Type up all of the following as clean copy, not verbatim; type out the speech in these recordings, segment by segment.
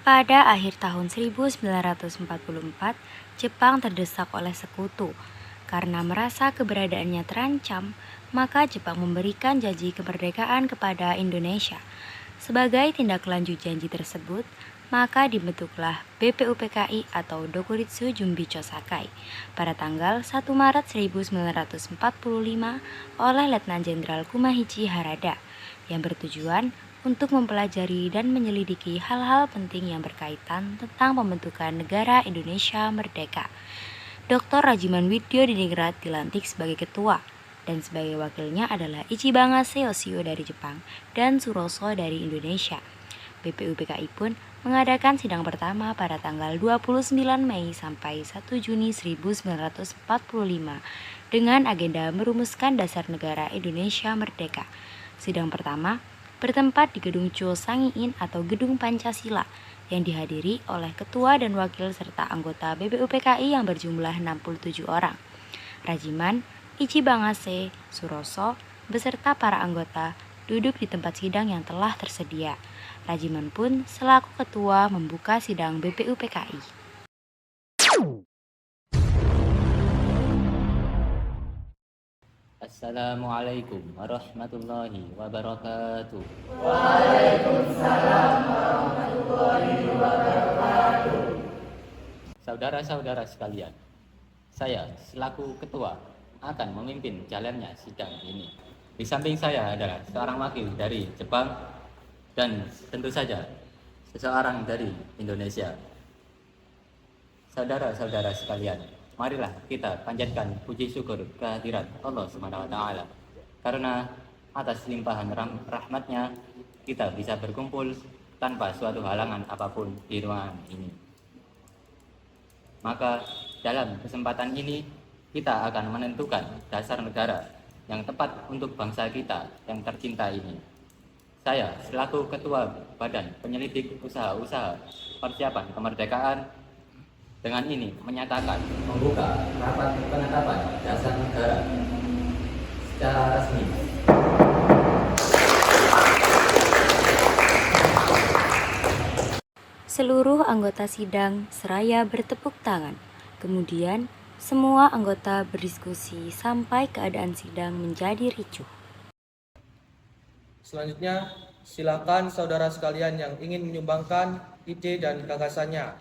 Pada akhir tahun 1944, Jepang terdesak oleh sekutu. Karena merasa keberadaannya terancam, maka Jepang memberikan janji kemerdekaan kepada Indonesia. Sebagai tindak lanjut janji tersebut, maka dibentuklah BPUPKI atau Dokuritsu Jumbicho Sakai pada tanggal 1 Maret 1945 oleh Letnan Jenderal Kumahichi Harada yang bertujuan untuk mempelajari dan menyelidiki hal-hal penting yang berkaitan tentang pembentukan negara Indonesia merdeka. Dr. Rajiman Widyo Diningrat dilantik sebagai ketua, dan sebagai wakilnya adalah Ichibangase Yoshio dari Jepang dan Suroso dari Indonesia. BPUPKI pun mengadakan sidang pertama pada tanggal 29 Mei sampai 1 Juni 1945 dengan agenda merumuskan dasar negara Indonesia merdeka. Sidang pertama bertempat di Gedung Cho Sangiin atau Gedung Pancasila yang dihadiri oleh ketua dan wakil serta anggota BPUPKI yang berjumlah 67 orang. Rajiman, Ichibangase, Suroso, beserta para anggota duduk di tempat sidang yang telah tersedia. Rajiman pun selaku ketua membuka sidang BPUPKI. Assalamualaikum warahmatullahi wabarakatuh. Waalaikumsalam warahmatullahi wabarakatuh. Saudara-saudara sekalian, saya selaku ketua akan memimpin jalannya sidang ini. Di samping saya adalah seorang wakil dari Jepang dan tentu saja seseorang dari Indonesia. Saudara-saudara sekalian, marilah kita panjatkan puji syukur kehadirat Allah SWT. Karena atas limpahan rahmatnya, kita bisa berkumpul tanpa suatu halangan apapun di ruangan ini. Maka dalam kesempatan ini, kita akan menentukan dasar negara yang tepat untuk bangsa kita yang tercinta ini. Saya selaku Ketua Badan Penyelidik Usaha-Usaha Persiapan Kemerdekaan dengan ini menyatakan membuka rapat penetapan dasar negara secara resmi. Seluruh anggota sidang seraya bertepuk tangan. Kemudian, semua anggota berdiskusi sampai keadaan sidang menjadi ricuh. Selanjutnya, silakan saudara sekalian yang ingin menyumbangkan ide dan gagasannya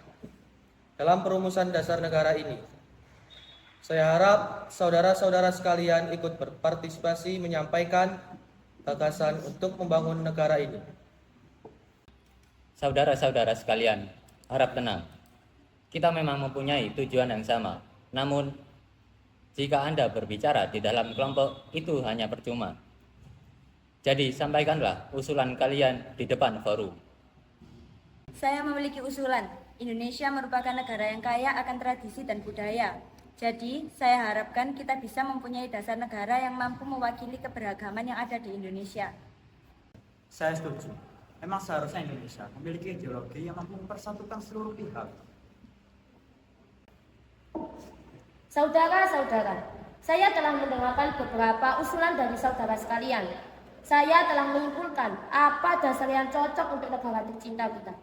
dalam perumusan dasar negara ini. Saya harap saudara-saudara sekalian ikut berpartisipasi menyampaikan gagasan untuk membangun negara ini. Saudara-saudara sekalian, harap tenang. Kita memang mempunyai tujuan yang sama. Namun, jika Anda berbicara di dalam kelompok, itu hanya percuma. Jadi, sampaikanlah usulan kalian di depan forum. Saya memiliki usulan. Indonesia merupakan negara yang kaya akan tradisi dan budaya. Jadi, saya harapkan kita bisa mempunyai dasar negara yang mampu mewakili keberagaman yang ada di Indonesia. Saya setuju. Memang seharusnya Indonesia memiliki ideologi yang mampu mempersatukan seluruh pihak. Saudara-saudara, saya telah mendengarkan beberapa usulan dari saudara sekalian. Saya telah menyimpulkan apa dasar yang cocok untuk negara tercinta kita.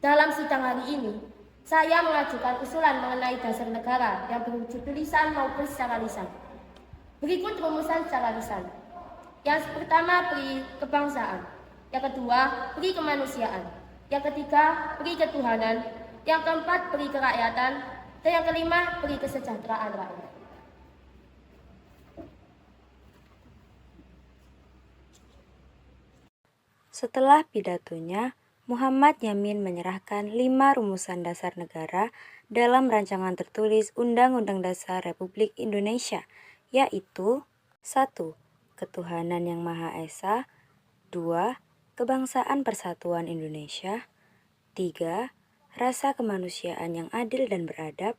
Dalam sidang hari ini, saya mengajukan usulan mengenai dasar negara yang berwujud tulisan maupun secara lisan. Berikut rumusan secara lisan. Yang pertama, beri kebangsaan. Yang kedua, beri kemanusiaan. Yang ketiga, beri ketuhanan. Yang keempat, beri kerakyatan. Dan yang kelima, beri kesejahteraan rakyat. Setelah pidatonya, Muhammad Yamin menyerahkan 5 rumusan dasar negara dalam rancangan tertulis Undang-Undang Dasar Republik Indonesia, yaitu 1. Ketuhanan yang Maha Esa. 2. Kebangsaan Persatuan Indonesia. 3. Rasa kemanusiaan yang adil dan beradab.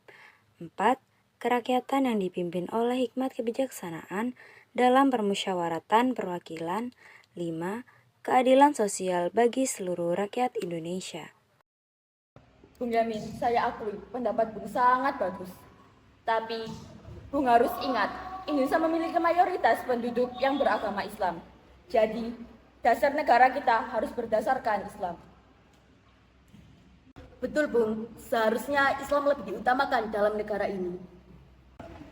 4. Kerakyatan yang dipimpin oleh hikmat kebijaksanaan dalam permusyawaratan perwakilan. 5. Keadilan sosial bagi seluruh rakyat Indonesia. Bung Yamin, saya akui pendapat Bung sangat bagus. Tapi, Bung harus ingat, Indonesia memiliki mayoritas penduduk yang beragama Islam. Jadi, dasar negara kita harus berdasarkan Islam. Betul, Bung. Seharusnya Islam lebih diutamakan dalam negara ini.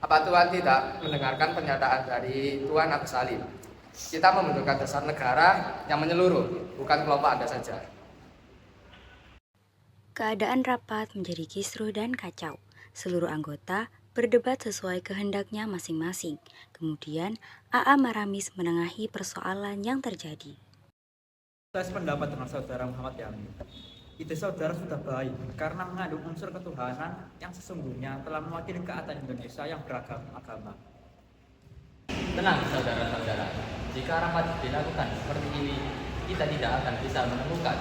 Apa Tuhan tidak mendengarkan pernyataan dari Tuan Abu Salim? Kita membentukkan dasar negara yang menyeluruh, bukan kelompok Anda saja. Keadaan rapat menjadi kisruh dan kacau. Seluruh anggota berdebat sesuai kehendaknya masing-masing. Kemudian, AA Maramis menengahi persoalan yang terjadi. Saya sependapat dengan saudara Muhammad Yamin. Ide saudara sudah baik karena mengandung unsur ketuhanan yang sesungguhnya telah mewakili keadaan Indonesia yang beragam agama. Tenang saudara-saudara, jika rapat dilakukan seperti ini, kita tidak akan bisa menemukan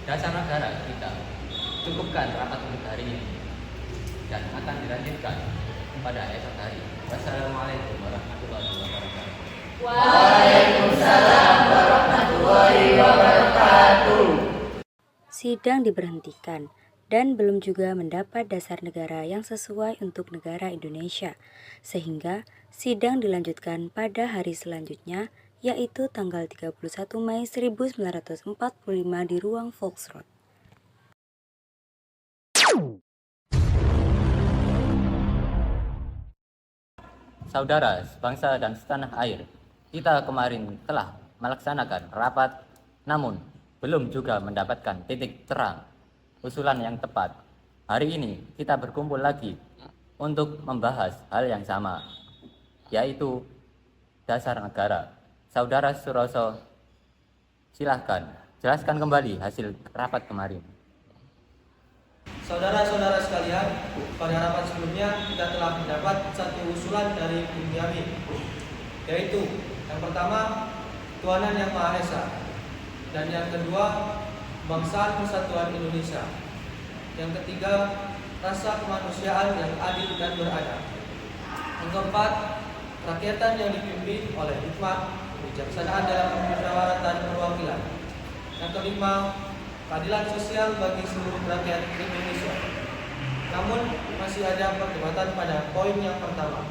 dasar negara kita. Cukupkan rapat untuk hari ini dan akan dilanjutkan pada esok hari. Wassalamualaikum warahmatullahi wabarakatuh. Waalaikumsalam warahmatullahi wabarakatuh. Sidang diberhentikan dan belum juga mendapat dasar negara yang sesuai untuk negara Indonesia, sehingga sidang dilanjutkan pada hari selanjutnya, yaitu tanggal 31 Mei 1945 di ruang Volksrot. Saudara sebangsa dan setanah air, kita kemarin telah melaksanakan rapat, namun belum juga mendapatkan titik terang usulan yang tepat. Hari ini kita berkumpul lagi untuk membahas hal yang sama, yaitu dasar negara. Saudara Suroso, silahkan jelaskan kembali hasil rapat kemarin. Saudara-saudara sekalian, pada rapat sebelumnya kita telah mendapat satu usulan dari Bung Yamin, yaitu yang pertama, ketuhanan yang Maha Esa, dan yang kedua, kebangsaan persatuan Indonesia, yang ketiga, rasa kemanusiaan yang adil dan beradab, yang keempat, kerakyatan yang dipimpin oleh hikmat, kebijaksanaan dalam permusyawaratan perwakilan, yang kelima, keadilan sosial bagi seluruh rakyat Indonesia. Namun masih ada perdebatan pada poin yang pertama.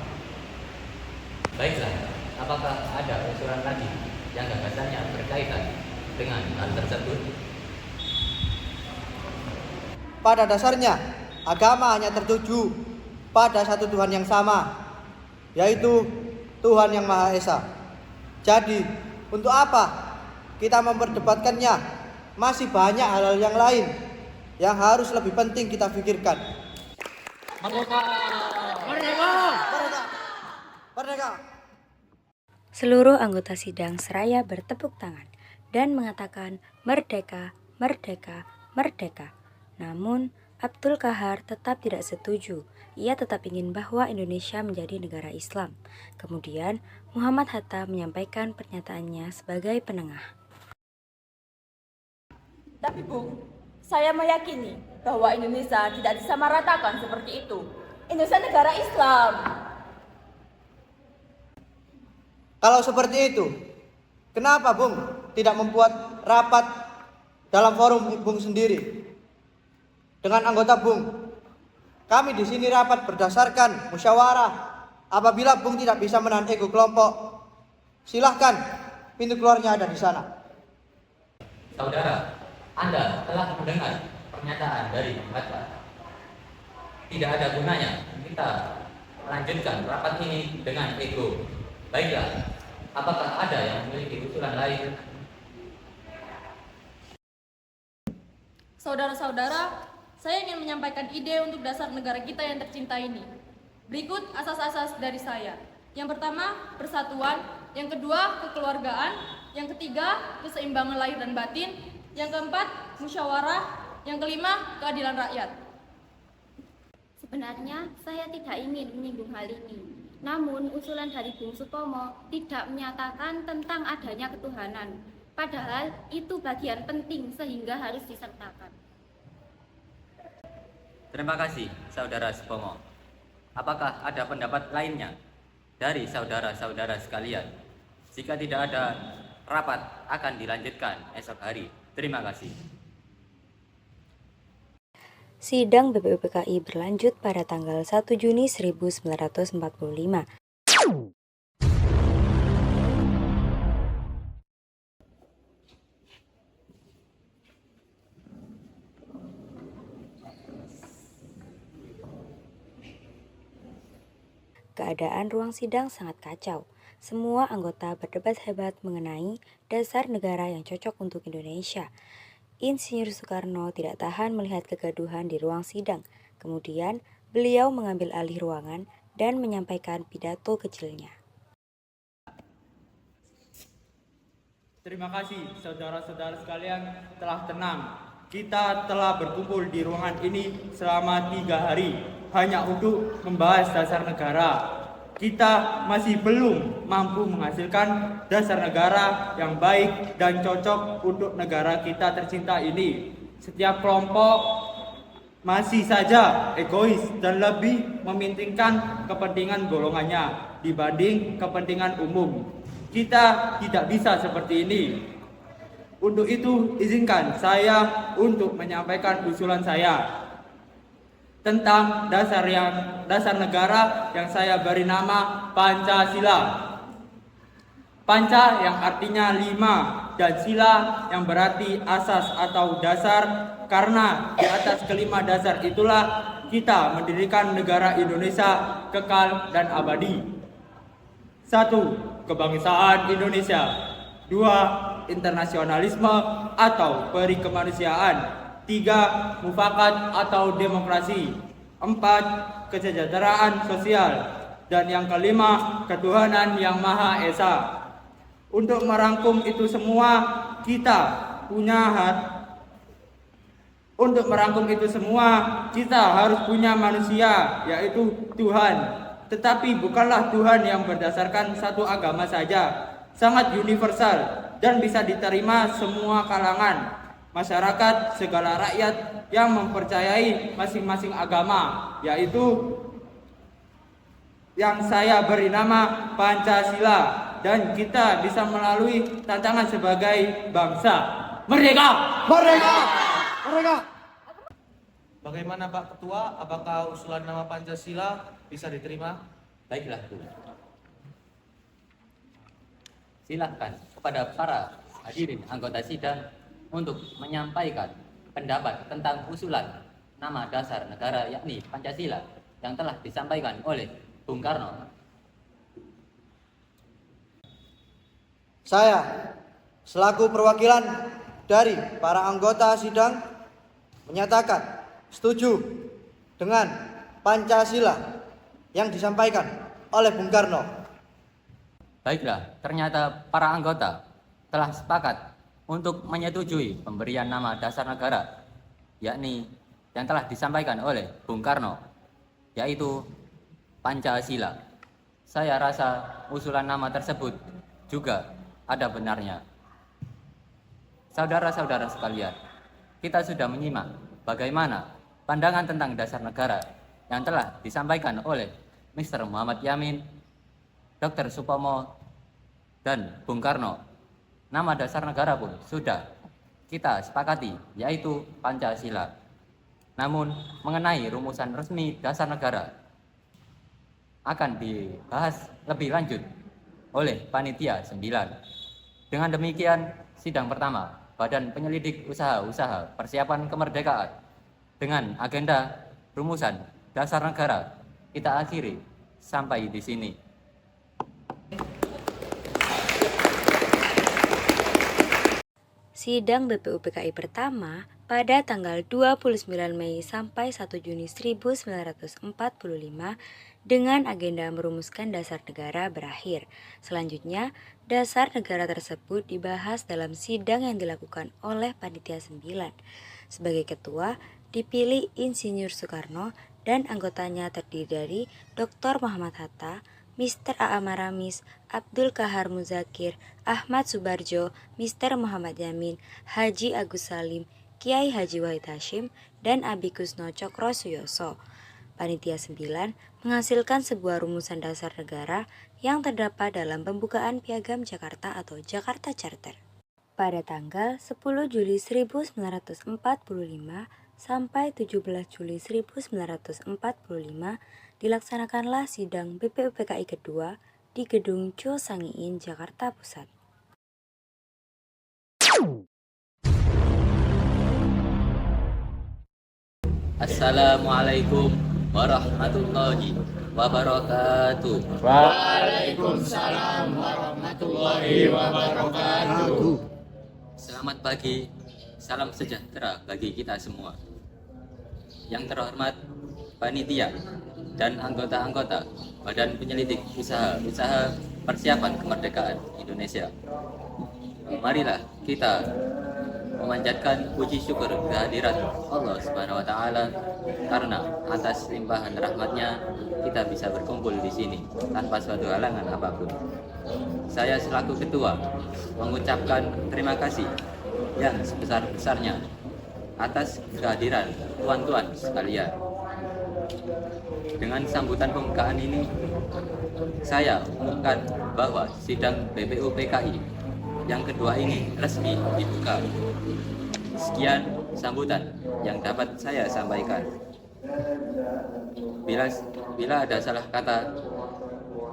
Baiklah, apakah ada usulan lagi yang gagasannya berkaitan dengan hal tersebut? Pada dasarnya, agama hanya tertuju pada satu Tuhan yang sama, yaitu Tuhan yang Maha Esa. Jadi, untuk apa kita memperdebatkannya? Masih banyak hal-hal yang lain yang harus lebih penting kita pikirkan. Merdeka! Merdeka! Merdeka! Merdeka! Seluruh anggota sidang seraya bertepuk tangan dan mengatakan merdeka, merdeka, merdeka. Namun, Abdul Kahar tetap tidak setuju. Ia tetap ingin bahwa Indonesia menjadi negara Islam. Kemudian, Muhammad Hatta menyampaikan pernyataannya sebagai penengah. Tapi Bung, saya meyakini bahwa Indonesia tidak disamaratakan seperti itu. Indonesia negara Islam. Kalau seperti itu, kenapa Bung tidak membuat rapat dalam forum Bung sendiri dengan anggota Bung? Kami di sini rapat berdasarkan musyawarah. Apabila Bung tidak bisa menahan ego kelompok, silahkan, pintu keluarnya ada di sana. Saudara, Anda telah mendengar pernyataan dari Hatta. Tidak ada gunanya kita melanjutkan rapat ini dengan ego. Baiklah, apakah ada yang memiliki usulan lain? Saudara-saudara, saya ingin menyampaikan ide untuk dasar negara kita yang tercinta ini. Berikut asas-asas dari saya. Yang pertama, persatuan. Yang kedua, kekeluargaan. Yang ketiga, keseimbangan lahir dan batin. Yang keempat, musyawarah. Yang kelima, keadilan rakyat. Sebenarnya saya tidak ingin menyinggung hal ini. Namun usulan dari Bung Supomo tidak menyatakan tentang adanya ketuhanan. Padahal itu bagian penting sehingga harus disertakan. Terima kasih, Saudara Supomo. Apakah ada pendapat lainnya dari saudara-saudara sekalian? Jika tidak ada, rapat akan dilanjutkan esok hari. Terima kasih. Sidang BPUPKI berlanjut pada tanggal 1 Juni 1945. keadaan ruang sidang sangat kacau. Semua anggota berdebat hebat mengenai dasar negara yang cocok untuk Indonesia. Insinyur Soekarno tidak tahan melihat kegaduhan di ruang sidang. Kemudian, beliau mengambil alih ruangan dan menyampaikan pidato kecilnya. Terima kasih saudara-saudara sekalian telah tenang. Kita telah berkumpul di ruangan ini selama 3 hari hanya untuk membahas dasar negara. Kita masih belum mampu menghasilkan dasar negara yang baik dan cocok untuk negara kita tercinta ini. Setiap kelompok masih saja egois dan lebih mementingkan kepentingan golongannya dibanding kepentingan umum. Kita tidak bisa seperti ini. Untuk itu, izinkan saya untuk menyampaikan usulan saya tentang dasar negara yang saya beri nama Pancasila. Panca yang artinya 5 dan sila yang berarti asas atau dasar, karena di atas kelima dasar itulah kita mendirikan negara Indonesia kekal dan abadi. 1. Kebangsaan Indonesia. 2. Internasionalisme atau peri kemanusiaan. 3. Mufakat atau demokrasi. 4. Kesejahteraan sosial. Dan yang kelima, ketuhanan yang Maha Esa. Untuk merangkum itu semua, kita harus punya manusia, yaitu Tuhan. Tetapi bukanlah Tuhan yang berdasarkan satu agama saja, sangat universal dan bisa diterima semua kalangan masyarakat, segala rakyat yang mempercayai masing-masing agama, yaitu yang saya beri nama Pancasila, dan kita bisa melalui tantangan sebagai bangsa. Merdeka! Merdeka! Merdeka! Bagaimana Pak Ketua, apakah usulan nama Pancasila bisa diterima? Baiklah, Bu. Silakan kepada para hadirin anggota sidang untuk menyampaikan pendapat tentang usulan nama dasar negara yakni Pancasila yang telah disampaikan oleh Bung Karno. Saya, selaku perwakilan dari para anggota sidang, menyatakan setuju dengan Pancasila yang disampaikan oleh Bung Karno. Baiklah, ternyata para anggota telah sepakat untuk menyetujui pemberian nama dasar negara, yakni yang telah disampaikan oleh Bung Karno, yaitu Pancasila. Saya rasa usulan nama tersebut juga ada benarnya. Saudara-saudara sekalian, kita sudah menyimak bagaimana pandangan tentang dasar negara yang telah disampaikan oleh Mr. Muhammad Yamin, Dr. Supomo, dan Bung Karno. Nama dasar negara pun sudah kita sepakati, yaitu Pancasila. Namun, mengenai rumusan resmi dasar negara akan dibahas lebih lanjut oleh Panitia 9. Dengan demikian, sidang pertama Badan Penyelidik Usaha-Usaha Persiapan Kemerdekaan dengan agenda rumusan dasar negara kita akhiri sampai di sini. Sidang BPUPKI pertama pada tanggal 29 Mei sampai 1 Juni 1945 dengan agenda merumuskan dasar negara berakhir. Selanjutnya, dasar negara tersebut dibahas dalam sidang yang dilakukan oleh Panitia 9. Sebagai ketua, dipilih Insinyur Soekarno dan anggotanya terdiri dari Dr. Muhammad Hatta, Mr. A. Maramis, Abdul Kahar Muzakir, Ahmad Subarjo, Mr. Muhammad Yamin, Haji Agus Salim, Kiai Haji Wahid Hashim, dan Abi Kusno Cokro Suyoso. Panitia 9 menghasilkan sebuah rumusan dasar negara yang terdapat dalam pembukaan Piagam Jakarta atau Jakarta Charter. Pada tanggal 10 Juli 1945 sampai 17 Juli 1945 dilaksanakanlah sidang BPUPKI kedua di Gedung Cho Sangiin, Jakarta Pusat. Assalamualaikum warahmatullahi wabarakatuh. Waalaikumsalam warahmatullahi wabarakatuh. Selamat pagi, salam sejahtera bagi kita semua. Yang terhormat panitia dan anggota-anggota Badan Penyelidik Usaha Persiapan Kemerdekaan Indonesia. Marilah kita memanjatkan puji syukur kehadirat Allah Subhanahu wa taala karena atas limpahan rahmatnya kita bisa berkumpul di sini tanpa suatu halangan apapun. Saya selaku ketua mengucapkan terima kasih yang sebesar-besarnya atas kehadiran tuan-tuan sekalian. Dengan sambutan pembukaan ini, saya umumkan bahwa sidang BPUPKI yang kedua ini resmi dibuka. Sekian sambutan yang dapat saya sampaikan. Bila ada salah kata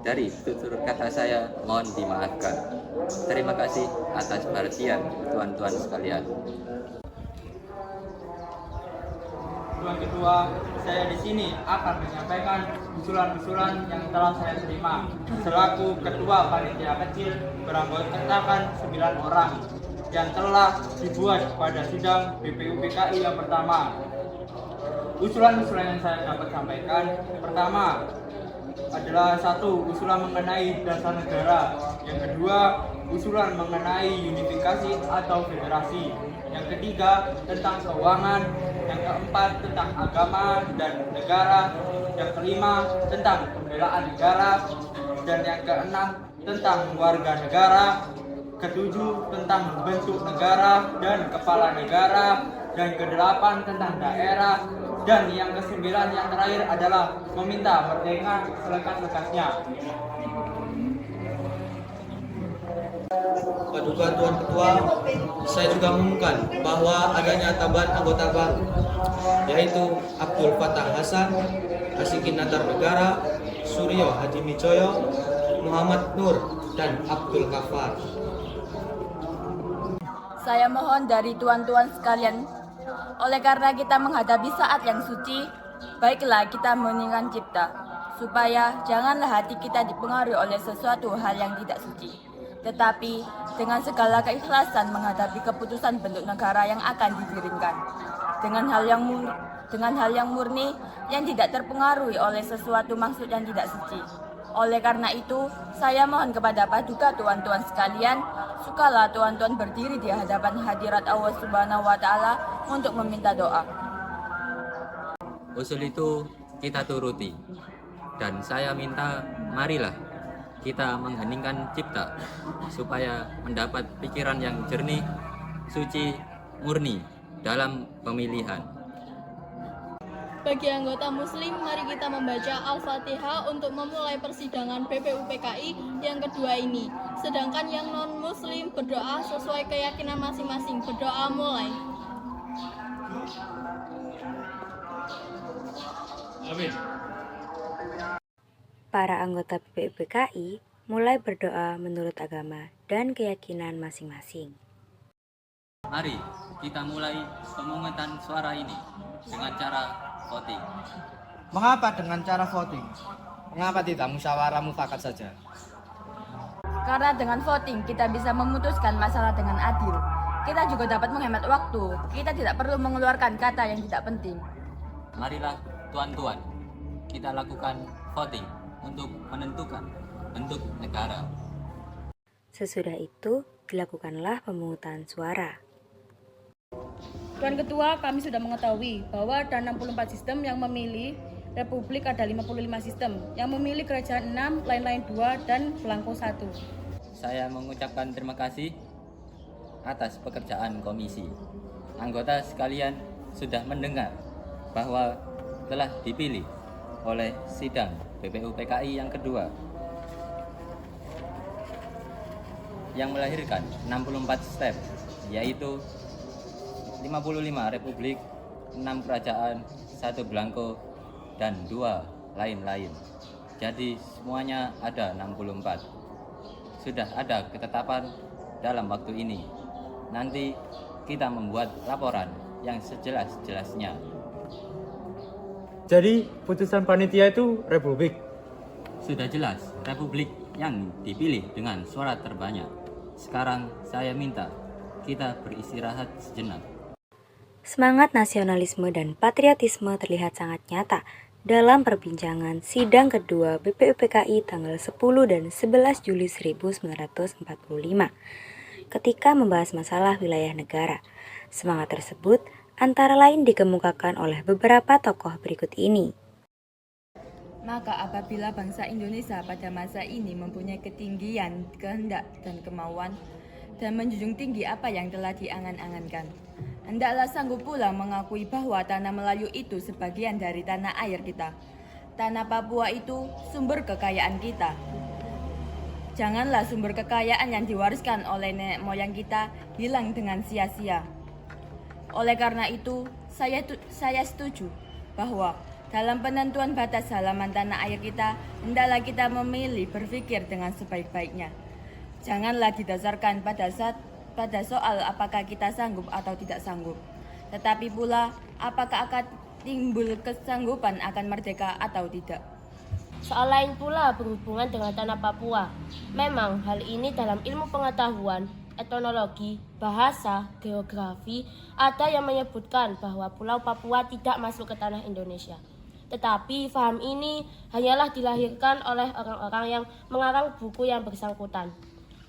dari tutur kata saya, mohon dimaafkan. Terima kasih atas perhatian tuan-tuan sekalian. Tuan Ketua, saya di sini akan menyampaikan usulan-usulan yang telah saya terima selaku Ketua Panitia Kecil beranggotakan 9 orang yang telah dibuat pada sidang BPUPKI yang pertama. Usulan-usulan yang saya dapat sampaikan, pertama adalah 1. Usulan mengenai dasar negara. Yang kedua, usulan mengenai unifikasi atau federasi. Yang ketiga, tentang keuangan. Yang keempat, tentang agama dan negara. Yang kelima, tentang pembelaan negara. Dan yang keenam, tentang warga negara. Ketujuh, tentang bentuk negara dan kepala negara. Dan kedelapan, tentang daerah. Dan yang kesembilan, yang terakhir adalah meminta merdeka selekas-lekasnya. Paduka Tuan Ketua, saya juga mengumumkan bahwa adanya tambahan anggota baru, yaitu Abdul Fatah Hasan, Asikin Natar Negara, Suryo Hadimijoyo, Muhammad Nur, dan Abdul Kafar. Saya mohon dari tuan-tuan sekalian, oleh karena kita menghadapi saat yang suci, baiklah kita meninggikan cipta, supaya janganlah hati kita dipengaruhi oleh sesuatu hal yang tidak suci. Tetapi dengan segala keikhlasan menghadapi keputusan bentuk negara yang akan didirikan, dengan hal yang murni yang tidak terpengaruhi oleh sesuatu maksud yang tidak suci. Oleh karena itu, saya mohon kepada paduka tuan-tuan sekalian, sukalah tuan-tuan berdiri di hadapan hadirat Allah Subhanahu wa taala untuk meminta doa. Usul itu kita turuti, dan saya minta marilah kita mengheningkan cipta supaya mendapat pikiran yang jernih, suci, murni dalam pemilihan. Bagi anggota Muslim, mari kita membaca Al-Fatihah untuk memulai persidangan BPUPKI yang kedua ini. Sedangkan yang non-Muslim berdoa sesuai keyakinan masing-masing. Berdoa mulai. Amin. Para anggota BPUPKI mulai berdoa menurut agama dan keyakinan masing-masing. Mari kita mulai pemungutan suara ini dengan cara voting. Mengapa dengan cara voting? Mengapa tidak musyawarah mufakat saja? Karena dengan voting kita bisa memutuskan masalah dengan adil. Kita juga dapat menghemat waktu. Kita tidak perlu mengeluarkan kata yang tidak penting. Marilah tuan-tuan, kita lakukan voting untuk menentukan bentuk negara. Sesudah itu, dilakukanlah pemungutan suara. Tuan Ketua, kami sudah mengetahui bahwa ada 64 sistem yang memilih Republik, ada 55 sistem yang memilih kerajaan 6, lain-lain 2, dan belangko 1. Saya mengucapkan terima kasih atas pekerjaan komisi. Anggota sekalian sudah mendengar bahwa telah dipilih oleh sidang BPUPKI yang kedua yang melahirkan 64 step, yaitu 55 republik, 6 kerajaan, 1 belangko, dan 2 lain-lain. Jadi semuanya ada 64. Sudah ada ketetapan dalam waktu ini. Nanti kita membuat laporan yang sejelas-jelasnya. Jadi putusan panitia itu republik. Sudah jelas, Republik yang dipilih dengan suara terbanyak. Sekarang saya minta kita beristirahat sejenak. Semangat nasionalisme dan patriotisme terlihat sangat nyata dalam perbincangan sidang kedua BPUPKI tanggal 10 dan 11 Juli 1945 ketika membahas masalah wilayah negara. Semangat tersebut antara lain dikemukakan oleh beberapa tokoh berikut ini. Maka apabila bangsa Indonesia pada masa ini mempunyai ketinggian, kehendak, dan kemauan, dan menjunjung tinggi apa yang telah diangan-angankan, hendaklah sanggup pula mengakui bahwa tanah Melayu itu sebagian dari tanah air kita. Tanah Papua itu sumber kekayaan kita. Janganlah sumber kekayaan yang diwariskan oleh nenek moyang kita hilang dengan sia-sia. Oleh karena itu, saya setuju bahwa dalam penentuan batas halaman tanah air kita, hendaklah kita memilih berpikir dengan sebaik-baiknya. Janganlah didasarkan pada soal apakah kita sanggup atau tidak sanggup, tetapi pula apakah akan timbul kesanggupan akan merdeka atau tidak. Soal lain pula berhubungan dengan tanah Papua. Memang hal ini dalam ilmu pengetahuan, etnologi, bahasa, geografi, ada yang menyebutkan bahwa Pulau Papua tidak masuk ke tanah Indonesia. Tetapi paham ini hanyalah dilahirkan oleh orang-orang yang mengarang buku yang bersangkutan.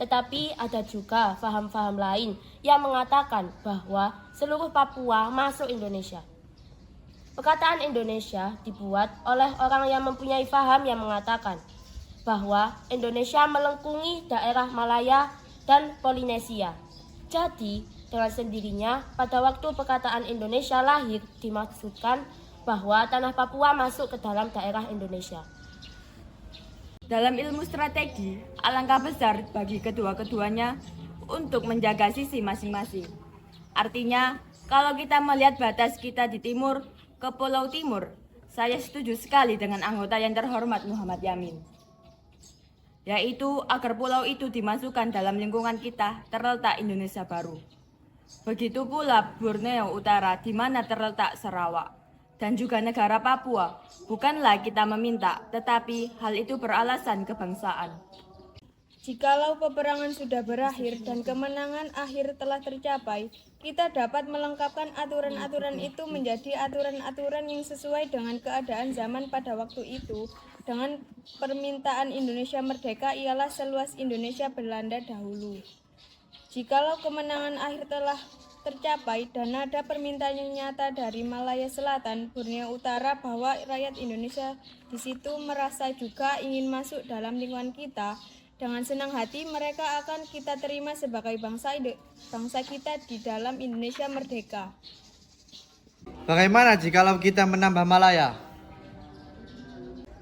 Tetapi ada juga paham-paham lain yang mengatakan bahwa seluruh Papua masuk Indonesia. Perkataan Indonesia dibuat oleh orang yang mempunyai paham yang mengatakan bahwa Indonesia melengkungi daerah Malaya dan Polinesia. Jadi, dengan sendirinya pada waktu perkataan Indonesia lahir dimaksudkan bahwa tanah Papua masuk ke dalam daerah Indonesia. Dalam ilmu strategi, alangkah besar bagi kedua-keduanya untuk menjaga sisi masing-masing. Artinya, kalau kita melihat batas kita di timur ke Pulau Timur, saya setuju sekali dengan anggota yang terhormat Muhammad Yamin, yaitu agar pulau itu dimasukkan dalam lingkungan kita terletak Indonesia Baru. Begitu pula Borneo Utara di mana terletak Sarawak. Dan juga negara Papua, bukanlah kita meminta, tetapi hal itu beralasan kebangsaan. Jikalau peperangan sudah berakhir dan kemenangan akhir telah tercapai, kita dapat melengkapkan aturan-aturan itu menjadi aturan-aturan yang sesuai dengan keadaan zaman pada waktu itu. Dengan permintaan Indonesia merdeka ialah seluas Indonesia Belanda dahulu. Jikalau kemenangan akhir telah tercapai dan ada permintaan yang nyata dari Malaya Selatan, Borneo Utara bahwa rakyat Indonesia di situ merasa juga ingin masuk dalam lingkungan kita, dengan senang hati mereka akan kita terima sebagai bangsa kita di dalam Indonesia merdeka. Bagaimana jikalau kita menambah Malaya?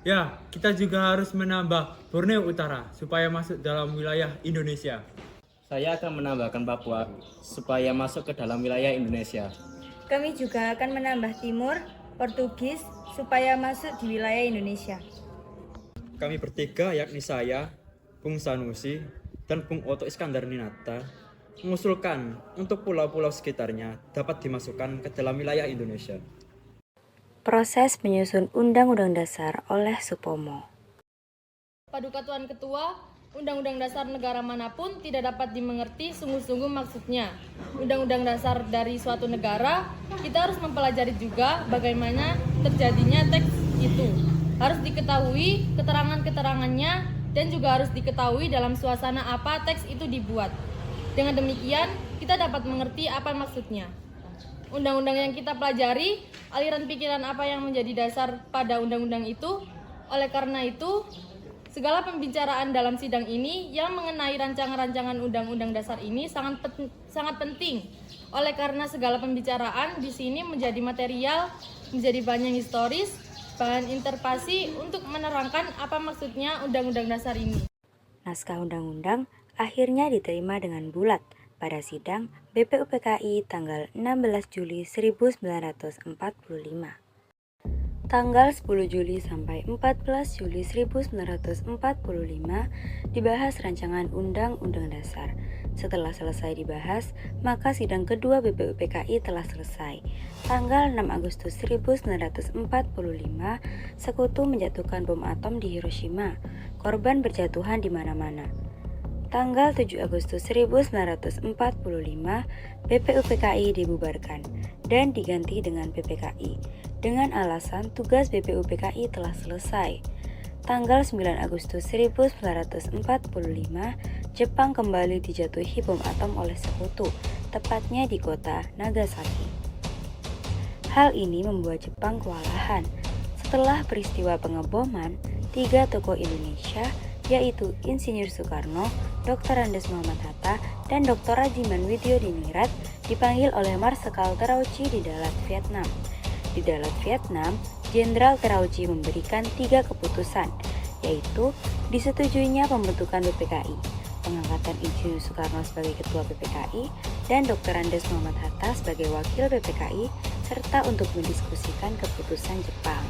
Ya, kita juga harus menambah Borneo Utara supaya masuk dalam wilayah Indonesia. Saya akan menambahkan Papua supaya masuk ke dalam wilayah Indonesia. Kami juga akan menambah Timur, Portugis, supaya masuk di wilayah Indonesia. Kami bertiga, yakni saya, Bung Sanusi, dan Bung Oto Iskandar Ninata, mengusulkan untuk pulau-pulau sekitarnya dapat dimasukkan ke dalam wilayah Indonesia. Proses menyusun Undang-Undang Dasar oleh Supomo. Paduka Tuan Ketua, Undang-Undang Dasar negara manapun tidak dapat dimengerti sungguh-sungguh maksudnya. Undang-Undang Dasar dari suatu negara, kita harus mempelajari juga bagaimana terjadinya teks itu. Harus diketahui keterangan-keterangannya dan juga harus diketahui dalam suasana apa teks itu dibuat. Dengan demikian, kita dapat mengerti apa maksudnya. Undang-undang yang kita pelajari, aliran pikiran apa yang menjadi dasar pada undang-undang itu. Oleh karena itu, segala pembicaraan dalam sidang ini yang mengenai rancangan-rancangan undang-undang dasar ini sangat penting. Oleh karena segala pembicaraan di sini menjadi material, menjadi bahan yang historis, bahan interpretasi untuk menerangkan apa maksudnya undang-undang dasar ini. Naskah undang-undang akhirnya diterima dengan bulat pada sidang BPUPKI tanggal 16 Juli 1945. Tanggal 10 Juli sampai 14 Juli 1945 dibahas rancangan Undang-Undang Dasar. Setelah selesai dibahas, maka sidang kedua BPUPKI telah selesai. Tanggal 6 Agustus 1945, Sekutu menjatuhkan bom atom di Hiroshima. Korban berjatuhan di mana-mana. Tanggal 7 Agustus 1945, BPUPKI dibubarkan dan diganti dengan PPKI dengan alasan tugas BPUPKI telah selesai. Tanggal 9 Agustus 1945, Jepang kembali dijatuhi bom atom oleh Sekutu, tepatnya di kota Nagasaki. Hal ini membuat Jepang kewalahan. Setelah peristiwa pengeboman, 3 tokoh Indonesia, yaitu Insinyur Soekarno, Dr. Andes Muhammad Hatta, dan Dr. Rajiman Widyodiningrat dipanggil oleh Marsekal Terauchi di Dalat, Vietnam. Di Dalat, Vietnam, Jenderal Terauchi memberikan 3 keputusan, yaitu disetujuinya pembentukan BPKI, pengangkatan Insinyur Soekarno sebagai Ketua BPKI, dan Dr. Andes Muhammad Hatta sebagai Wakil BPKI, serta untuk mendiskusikan keputusan Jepang.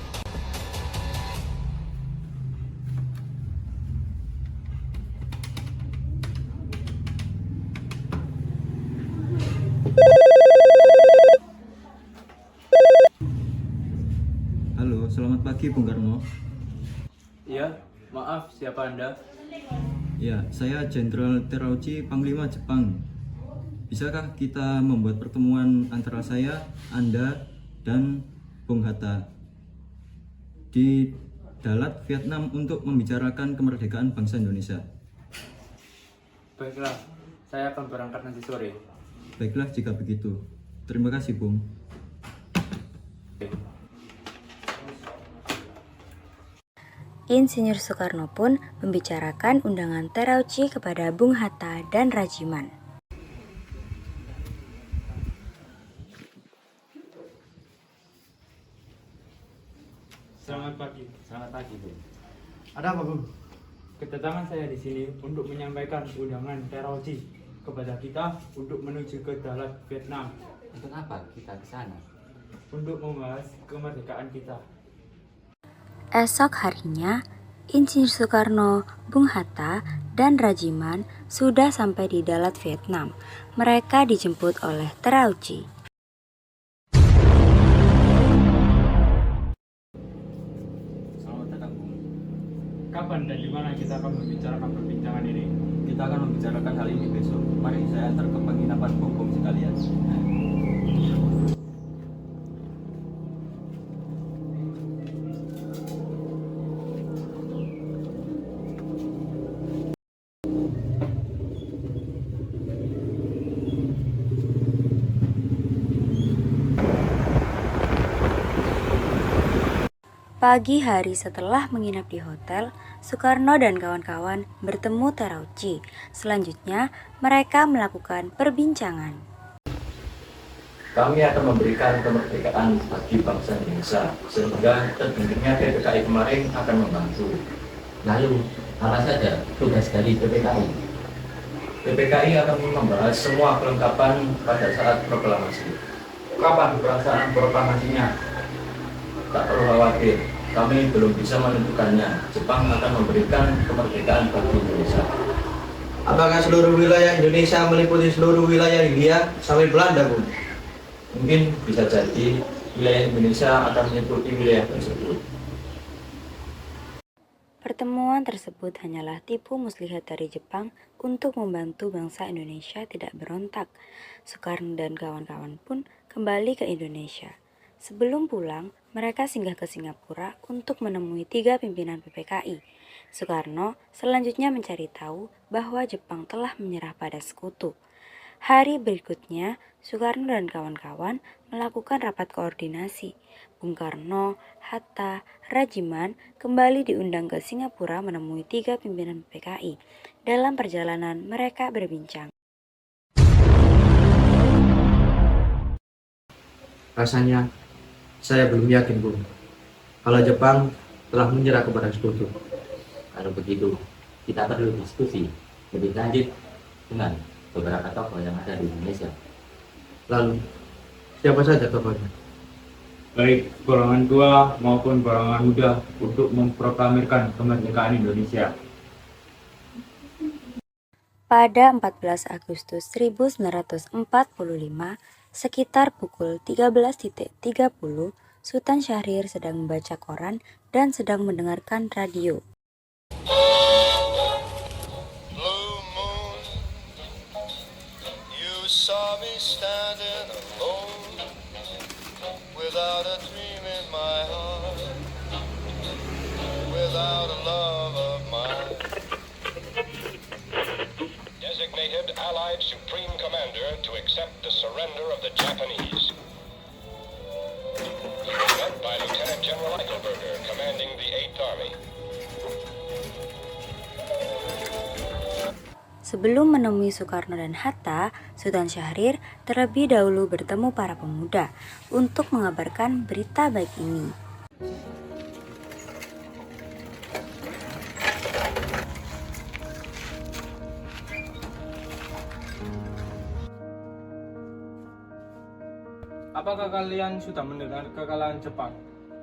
Halo, selamat pagi Bung Karno. Iya, maaf, siapa Anda? Ya, saya Jenderal Terauchi, Panglima Jepang. Bisakah kita membuat pertemuan antara saya, Anda, dan Bung Hatta di Dalat, Vietnam untuk membicarakan kemerdekaan bangsa Indonesia? Baiklah, saya akan berangkat nanti sore. Baiklah jika begitu. Terima kasih, Bung. Insinyur Soekarno pun membicarakan undangan Terauchi kepada Bung Hatta dan Rajiman. Selamat pagi. Selamat pagi, Bung. Ada apa, Bung? Kedatangan saya di sini untuk menyampaikan undangan Terauchi kepada kita untuk menuju ke Dalat, Vietnam. Untuk apa kita ke sana? Untuk membahas kemerdekaan kita. Esok harinya, Insinyur Soekarno, Bung Hatta, dan Rajiman sudah sampai di Dalat, Vietnam. Mereka dijemput oleh Terauchi. Selamat datang, Bung. Kapan dan di mana kita akan membicarakan perbincangan ini? Kita akan membicarakan hal ini besok. Mari saya antar ke penginapan Bung sekalian. Pagi hari setelah menginap di hotel, Soekarno dan kawan-kawan bertemu Terauchi. Selanjutnya, mereka melakukan perbincangan. Kami akan memberikan kemerdekaan bagi bangsa Indonesia, sehingga terbentuknya PPKI kemarin akan membantu. Lalu, apa saja tugas dari PPKI? PPKI akan membahas semua kelengkapan pada saat proklamasi. Kapan pelaksanaan proklamasinya? Tak perlu khawatir, kami belum bisa menentukannya. Jepang akan memberikan kemerdekaan bagi Indonesia. Apakah seluruh wilayah Indonesia meliputi seluruh wilayah India sampai Belanda, Bung? Mungkin bisa jadi wilayah Indonesia akan meliputi wilayah tersebut. Pertemuan tersebut hanyalah tipu muslihat dari Jepang untuk membantu bangsa Indonesia tidak berontak. Soekarno dan kawan-kawan pun kembali ke Indonesia. Sebelum pulang, mereka singgah ke Singapura untuk menemui 3 pimpinan PPKI. Soekarno selanjutnya mencari tahu bahwa Jepang telah menyerah pada Sekutu. Hari berikutnya, Soekarno dan kawan-kawan melakukan rapat koordinasi. Bung Karno, Hatta, Rajiman kembali diundang ke Singapura menemui 3 pimpinan PPKI. Dalam perjalanan, mereka berbincang. Rasanya saya belum yakin, Bung, kalau Jepang telah menyerah kepada Sekutu. Kalau begitu, kita perlu diskusi lebih lanjut dengan beberapa tokoh yang ada di Indonesia. Lalu, siapa saja tokohnya? Baik golongan tua maupun golongan muda untuk memproklamirkan kemerdekaan Indonesia. Pada 14 Agustus 1945, sekitar pukul 13.30, Sultan Syahrir sedang membaca koran dan sedang mendengarkan radio. Saw me standing alone without a dream in my heart, without a love of mine. Designated Allied Supreme Commander to accept the surrender of the Japanese. Led by Lieutenant General Eichelberger, commanding the 8th Army. Sebelum menemui Soekarno dan Hatta, Sultan Syahrir terlebih dahulu bertemu para pemuda untuk mengabarkan berita baik ini. Apakah kalian sudah mendengar kekalahan Jepang?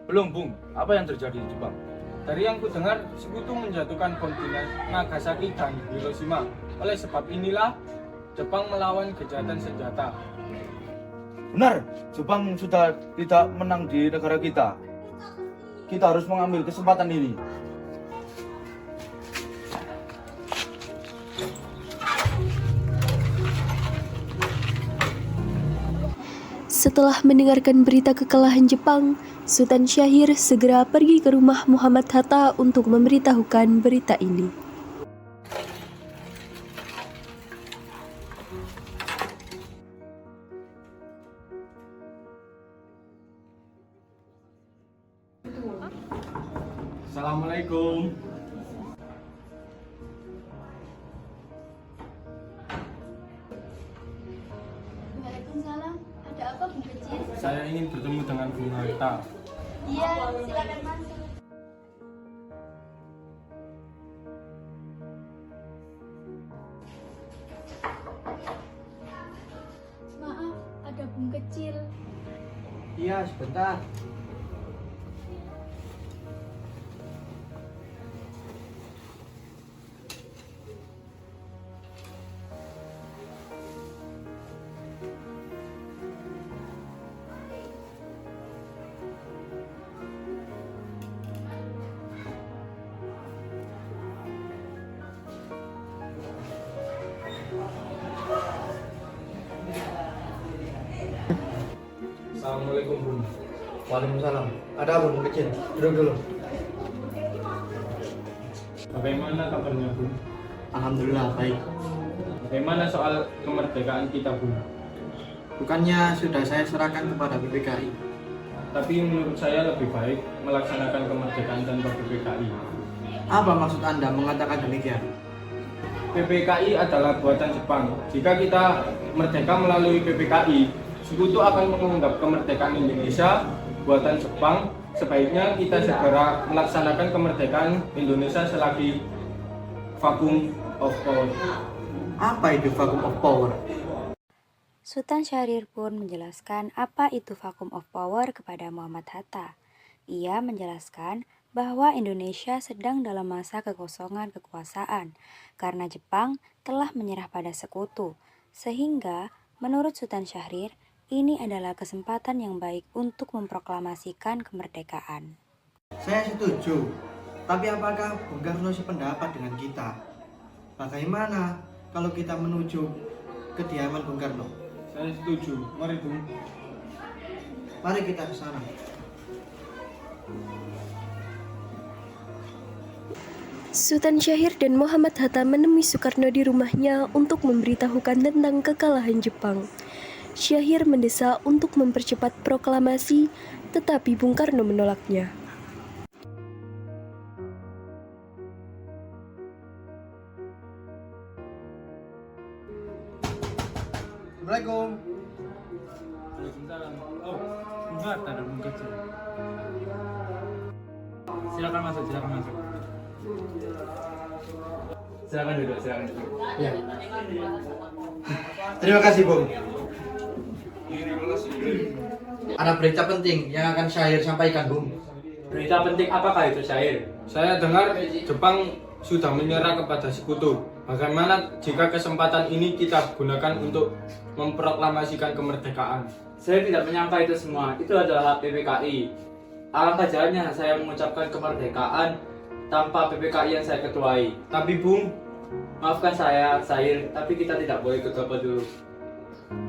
Belum, Bung. Apa yang terjadi di Jepang? Dari yang kudengar, sekutu menjatuhkan bom di Nagasaki dan Hiroshima. Oleh sebab inilah, Jepang melawan kejahatan senjata. Benar, Jepang sudah tidak menang di negara kita. Kita harus mengambil kesempatan ini. Setelah mendengarkan berita kekalahan Jepang, Sultan Syahrir segera pergi ke rumah Muhammad Hatta untuk memberitahukan berita ini. Assalamualaikum. Waalaikumsalam. Ada apa, Bung Kecil? Saya ingin bertemu dengan Bung Hatta. Iya, silakan masuk. Maaf, ada Bung Kecil. Iya, sebentar. Assalamualaikum, Bung. Waalaikumsalam. Ada apa, Bung Kecil? Duduk dulu. Bagaimana kabarnya, Bung? Alhamdulillah, baik. Bagaimana soal kemerdekaan kita, Bung? Bukannya sudah saya serahkan kepada PPKI? Tapi menurut saya lebih baik melaksanakan kemerdekaan tanpa PPKI. Apa maksud Anda mengatakan demikian? PPKI adalah buatan Jepang. Jika kita merdeka melalui PPKI, sekutu akan menganggap kemerdekaan Indonesia buatan Jepang. Sebaiknya kita segera melaksanakan kemerdekaan Indonesia selagi vacuum of power. Apa itu vacuum of power? Sultan Syahrir pun menjelaskan apa itu vacuum of power kepada Muhammad Hatta. Ia menjelaskan bahwa Indonesia sedang dalam masa kekosongan kekuasaan karena Jepang telah menyerah pada sekutu, sehingga menurut Sultan Syahrir ini adalah kesempatan yang baik untuk memproklamasikan kemerdekaan. Saya setuju, tapi apakah Bung Karno sependapat dengan kita? Bagaimana kalau kita menuju kediaman Bung Karno? Saya setuju. Mari, Bung. Mari kita ke sana. Sultan Syahrir dan Muhammad Hatta menemui Soekarno di rumahnya untuk memberitahukan tentang kekalahan Jepang. Syahrir mendesak untuk mempercepat proklamasi, tetapi Bung Karno menolaknya. Assalamualaikum. Waalaikumsalam. Oh, enggak ada Bung Kecil. Silakan masuk, silakan masuk. Silakan duduk, silakan duduk. Ya. Terima kasih, Bung. Ada berita penting yang akan Syahrir sampaikan, Bung. Berita penting apakah itu, Syahrir? Saya dengar Jepang sudah menyerah kepada sekutu. Bagaimana jika kesempatan ini kita gunakan untuk memproklamasikan kemerdekaan? Saya tidak menyangka itu semua. Itu adalah hak PPKI. Alangkah jalannya saya mengucapkan kemerdekaan tanpa PPKI yang saya ketuai. Tapi Bung, Maafkan saya, Sahir, tapi kita tidak boleh gegabah dulu.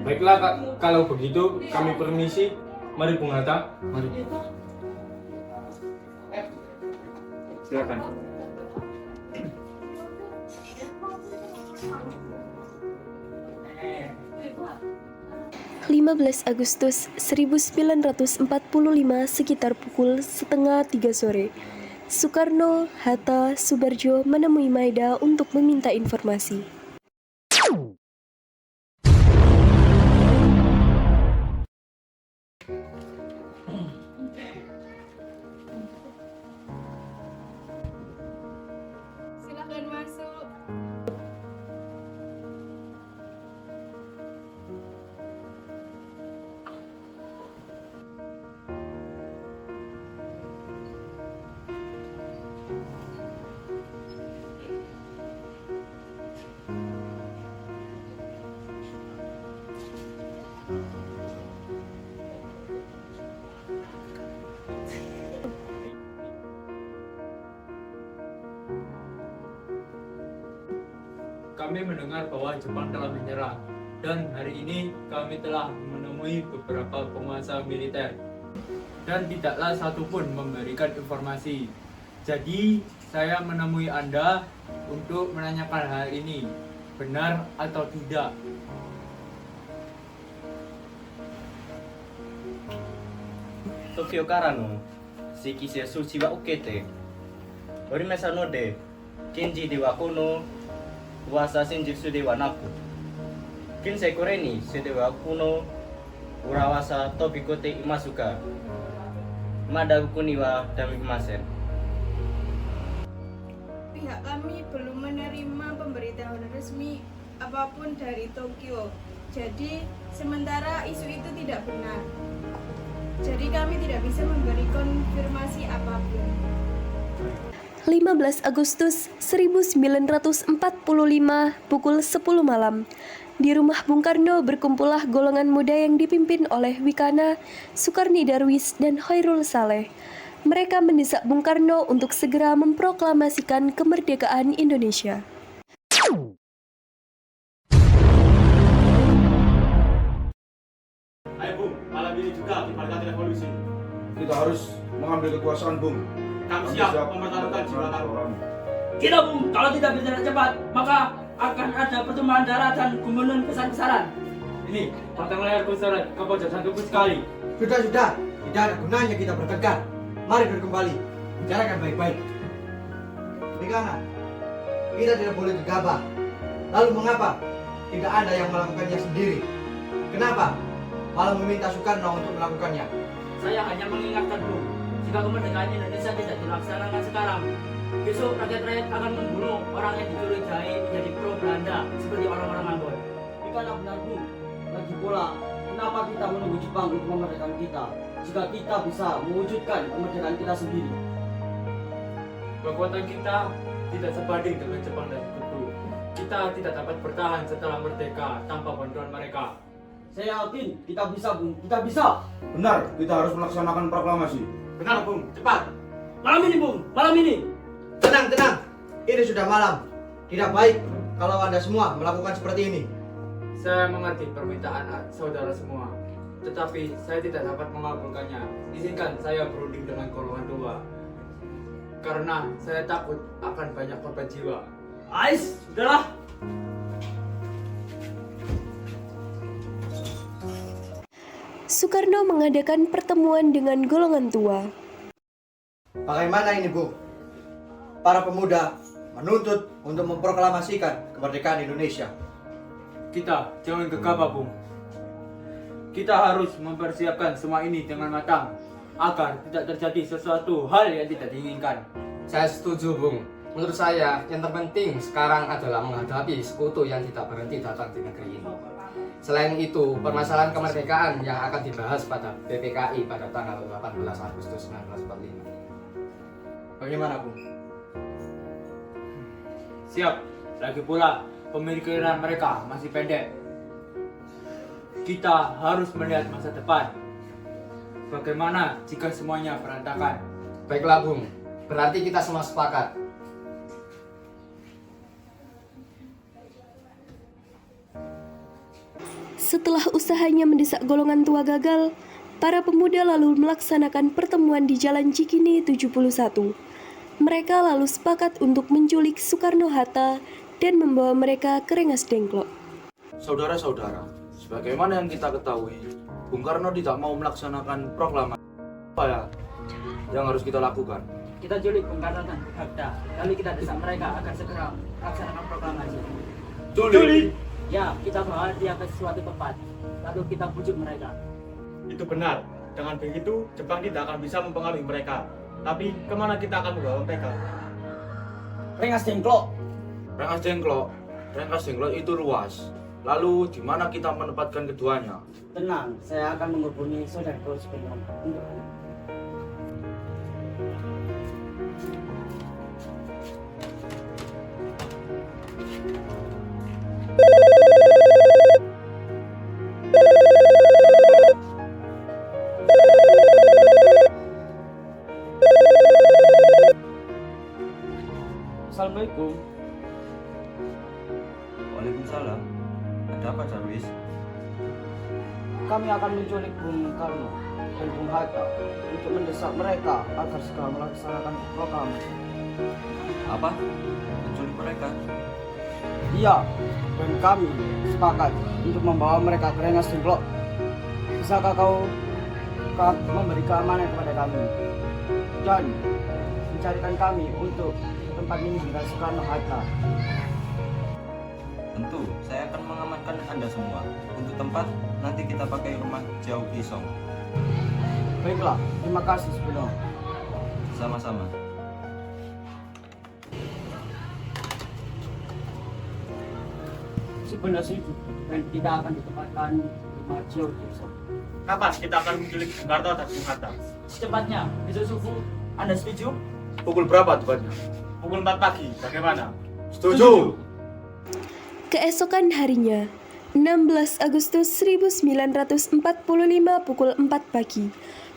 baiklah kalau begitu kami permisi. Mari Bung Hatta. Mari. Silakan. 15 Agustus 1945 sekitar pukul 2:30 sore. Soekarno, Hatta, Subarjo menemui Maida untuk meminta informasi. Silakan masuk. Kami mendengar bahwa Jepang telah menyerah, dan hari ini kami telah menemui beberapa penguasa militer, dan tidaklah satupun memberikan informasi. Jadi, saya menemui Anda untuk menanyakan hal ini, benar atau tidak. Tokyo Karano, Shikise Sushi wa ukete, Orimesa no de, Kenji de wa kono, Uwasa Senjutsu de wa naku. Kinsei kore ni se de wa kono, Urawasa tobikote imasuka. Mada huku ni wa damimasen. Pihak kami belum menerima pemberitahuan resmi apapun dari Tokyo. Jadi, sementara isu itu tidak benar. Jadi kami tidak bisa memberi konfirmasi apapun. 15 Agustus 1945 pukul 10 malam. Di rumah Bung Karno berkumpullah golongan muda yang dipimpin oleh Wikana, Sukarni Darwis, dan Khairul Saleh. Mereka mendesak Bung Karno untuk segera memproklamasikan kemerdekaan Indonesia. Ayo Bung, malam ini juga di Partai Revolusi. Kita harus mengambil kekuasaan, Bung. Kami siap mempertaruhkan jiwa kami. Kita Bung, kalau tidak bergerak cepat, maka akan ada pertumpahan darah dan gumulan besar-besaran. Ini, batang layar kusaran ke pojok santupku sekali. Sudah, tidak ada gunanya kita bertengkar. Mari kembali, bicarakan baik-baik. Wikana, kita tidak boleh gegabah. Lalu mengapa tidak ada yang melakukannya sendiri? Kenapa malah meminta Soekarno untuk melakukannya? Saya hanya mengingatkan Bung, jika kemerdekaan Indonesia tidak dilaksanakan sekarang, besok rakyat-rakyat akan membunuh orang yang dicurigai menjadi pro Belanda seperti orang-orang Ambon. Bukanlah benar Bung. Lagi pula, kenapa kita menunggu Jepang untuk memerdekakan kita, jika kita bisa mewujudkan kemerdekaan kita sendiri? Kekuatan kita tidak sebanding dengan Jepang dan Sekutu. Kita tidak dapat bertahan setelah merdeka tanpa bantuan mereka. Saya yakin kita bisa Bung, kita bisa. Benar, kita harus melaksanakan proklamasi. Benar Bung, cepat. Malam ini Bung, malam ini. Tenang, ini sudah malam. Tidak baik kalau Anda semua melakukan seperti ini. Saya mengerti permintaan saudara semua, tetapi saya tidak dapat mengabulkannya. Izinkan saya berunding dengan golongan tua, karena saya takut akan banyak korban jiwa. Ais, sudahlah. Soekarno mengadakan pertemuan dengan golongan tua. Bagaimana ini, Bu? Para pemuda menuntut untuk memproklamasikan kemerdekaan Indonesia. Kita jangan gegabah, Bung. Kita harus mempersiapkan semua ini dengan matang agar tidak terjadi sesuatu hal yang tidak diinginkan. Saya setuju, Bung. Menurut saya, yang terpenting sekarang adalah menghadapi sekutu yang tidak berhenti datang di negeri ini. Selain itu, permasalahan kemerdekaan yang akan dibahas pada PPKI pada tanggal 18 Agustus 1945. Bagaimana, Bu? Siap. Lagi pula, pemikiran mereka masih pendek. Kita harus melihat masa depan. Bagaimana jika semuanya berantakan? Baiklah, Bung. Berarti kita semua sepakat. Setelah usahanya mendesak golongan tua gagal, para pemuda lalu melaksanakan pertemuan di Jalan Cikini 71. Mereka lalu sepakat untuk menculik Soekarno-Hatta dan membawa mereka ke Rengas Dengklok. Saudara-saudara, sebagaimana yang kita ketahui, Bung Karno tidak mau melaksanakan proklamasi. Apa ya yang harus kita lakukan? Kita culik Bung Karno dan Bung Hatta, lalu kita desak mereka agar segera melaksanakan proklamasi. Culik? Ya, kita bawa dia ke suatu tempat, lalu kita bujuk mereka. Itu benar. Dengan begitu, Jepang tidak akan bisa mempengaruhi mereka. Tapi, kemana kita akan membawa mereka? Rengas Dengklok. Rengas Dengklok. Rengas Dengklok itu luas. Lalu, di mana kita menempatkan keduanya? Tenang, saya akan menghubungi saudaraku sebelum untuk Assalamualaikum. Waalaikumsalam. Ada apa, Jarwis? Kami akan menculik Bung Karno dan Bung Hatta untuk mendesak mereka agar segera melaksanakan proklamasi. Apa? Menculik mereka? Iya, dan kami sepakat untuk membawa mereka ke Rengas Dengklok. Bisakah kau memberi keamanan kepada kami dan mencarikan kami untuk tempat ini dengan Soekarno-Hatta? Tentu, saya akan mengamankan Anda semua. Untuk tempat, nanti kita pakai rumah Jauh Isong. Baiklah, terima kasih sebelum. Sama-sama. Sebenarnya itu dan tidak akan ditempatkan rumah Jauh Isong. Kapan kita akan menculik Bung Karno dan Bung Hatta? Secepatnya, besok subuh. Anda setuju? Pukul berapa tepatnya? Pukul 4 pagi, bagaimana? Setuju! Keesokan harinya, 16 Agustus 1945 pukul 4 pagi,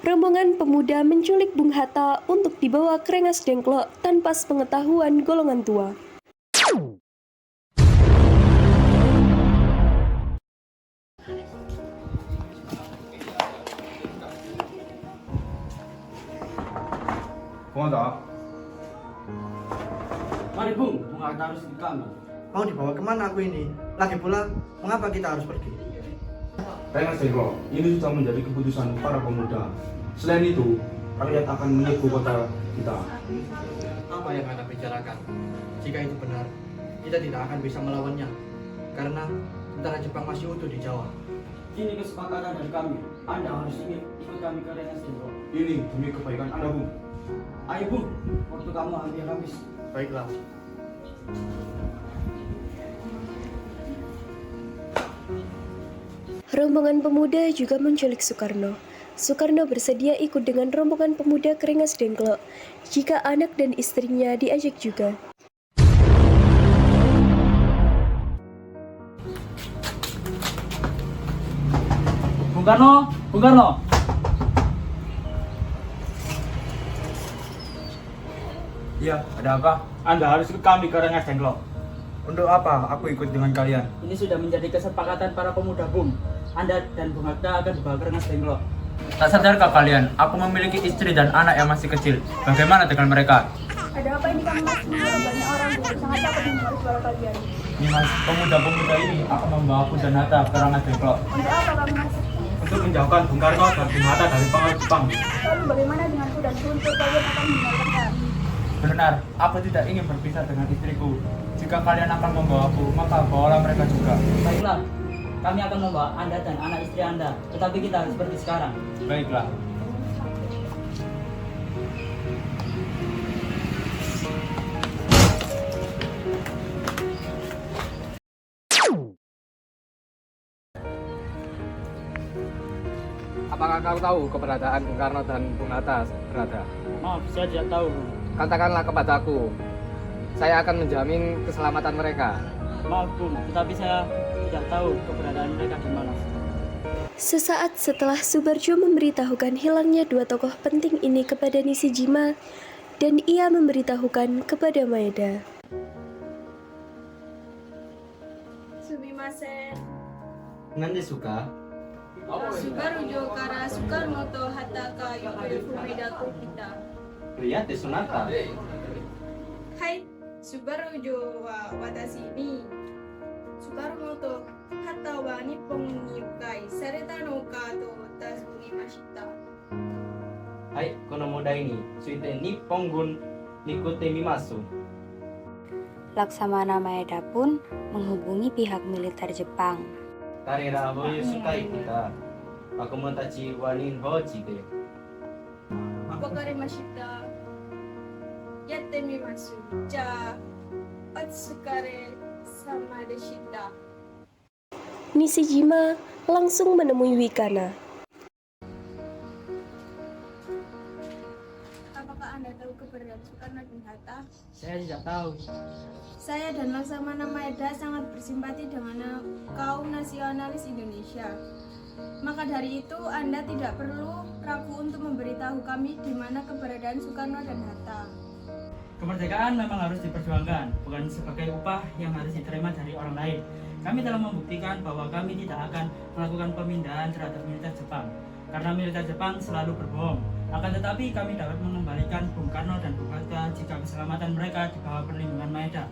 rombongan pemuda menculik Bung Hatta untuk dibawa ke Rengas Dengklok tanpa sepengetahuan golongan tua. Bung Hatta? Mari Bung Hatta harus ikut kami. Mau dibawa kemana aku ini? Lagi pula, mengapa kita harus pergi? Rengas Dengklok, ini sudah menjadi keputusan para pemuda. Selain itu, rakyat akan menyerbu kota kita. Apa yang Anda bicarakan? Jika itu benar, kita tidak akan bisa melawannya. Karena tentara Jepang masih utuh di Jawa. Ini kesepakatan dari kami. Anda harus ikut kami ke Rengas Dengklok. Ini demi kebaikan Anda, Bung. Ayo Bung, waktu kamu hampir habis. Baiklah. Rombongan pemuda juga menculik Soekarno. Soekarno bersedia ikut dengan rombongan pemuda ke Rengas Dengklok jika anak dan istrinya diajak juga. Bung Karno, Bung Karno. Iya, ada apa? Anda harus ikut kami ke Rengas Dengklok. Untuk apa aku ikut dengan kalian? Ini sudah menjadi kesepakatan para pemuda Bung. Anda dan Bung Hatta akan dibawa ke Rengas Dengklok. Tak sadarkah kalian, aku memiliki istri dan anak yang masih kecil. Bagaimana dengan mereka? Ada apa ini kamu mas? Banyak orang yang sangat takut mendengar suara kalian. Nimas, pemuda-pemuda ini akan membawa aku dan Hatta ke Rengas Dengklok Untuk apa kamu mas? untuk menjauhkan Bung Karno dan Bung Hatta dari pengaruh Jepang. Lalu bagaimana denganku dan untuk kalian akan meninggalkan kami? Benar, aku tidak ingin berpisah dengan istriku. Jika kalian akan membawaku, maka bawalah mereka juga. Baiklah, kami akan membawa Anda dan anak istri Anda. Tetapi kita harus pergi sekarang. Baiklah. Apakah kau tahu keberadaan Bung Karno dan Bung Hatta berada? Maaf, saya tidak tahu. Katakanlah kepadaku. saya akan menjamin keselamatan mereka. Maaf Bung, tetapi saya tidak tahu keberadaan mereka di mana. Sesaat setelah Subarjo memberitahukan hilangnya dua tokoh penting ini kepada Nishijima, dan ia memberitahukan kepada Maeda. Sumimasen. Nanti suka. Subarujo kara Soekarno Hatta Yodo Fumedaku kita. Lihat di Sonata. Hai, Subarujo wa watashi ni Soekarno Hatta wa Nippon ni yukai sareta no ka to tasugimashita. Hai, kono moda ini. Suite Nippon gun nikute mimasu. Laksamana Maeda pun menghubungi pihak militer Jepang. Karera hoyo sukai kita. Aku montachi wanin hoji de. Wakarimashita. Yatte mimasu. Ja, otsukare sama deshita. Nishijima langsung menemui Wikana. Apakah Anda tahu keberadaan Soekarno dan Hatta? Saya tidak tahu. Saya dan Laksamana Maeda sangat bersimpati dengan kaum nasionalis Indonesia. Maka dari itu Anda tidak perlu ragu untuk memberitahu kami di mana keberadaan Soekarno dan Hatta. Kemerdekaan memang harus diperjuangkan, bukan sebagai upah yang harus diterima dari orang lain. Kami telah membuktikan bahwa kami tidak akan melakukan pemindahan terhadap militer Jepang, karena militer Jepang selalu berbohong. Akan tetapi kami dapat mengembalikan Bung Karno dan Bung Hatta jika keselamatan mereka di bawah perlindungan Maeda.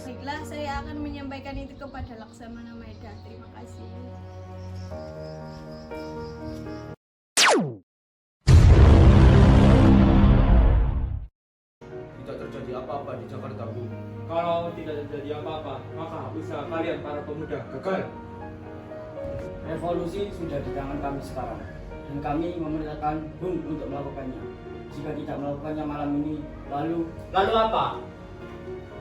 Baiklah, saya akan menyampaikan itu kepada Laksamana Maeda. Terima kasih. Tidak terjadi apa-apa di Jakarta, Bu. Kalau tidak terjadi apa-apa, maka usaha kalian para pemuda gagal. Revolusi sudah di tangan kami sekarang, dan kami memerintahkan Bung untuk melakukannya. Jika tidak melakukannya malam ini, lalu apa?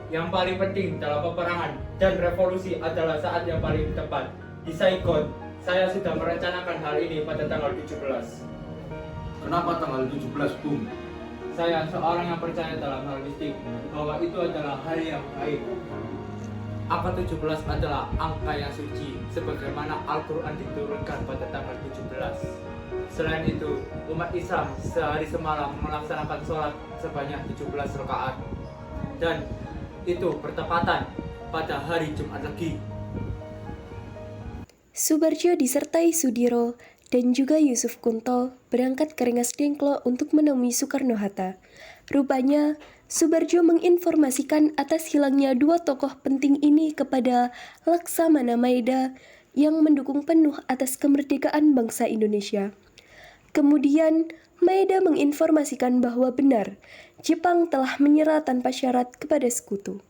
Yang paling penting dalam peperangan dan revolusi adalah saat yang paling tepat. Di Saigon, saya sudah merencanakan hal ini pada tanggal 17. Kenapa tanggal 17, Bung? Saya seorang yang percaya dalam hal mistik, bahwa itu adalah hari yang baik. Angka 17 adalah angka yang suci, sebagaimana Al-Quran diturunkan pada tanggal 17. Selain itu, umat Islam sehari semalam melaksanakan sholat sebanyak 17 rakaat. Dan itu bertepatan pada hari Jumat Legi. Subarjo disertai Sudiro dan juga Yusuf Kunto berangkat ke Rengas Dengklok untuk menemui Soekarno-Hatta. Rupanya, Subarjo menginformasikan atas hilangnya dua tokoh penting ini kepada Laksamana Maeda yang mendukung penuh atas kemerdekaan bangsa Indonesia. Kemudian, Maeda menginformasikan bahwa benar, Jepang telah menyerah tanpa syarat kepada sekutu.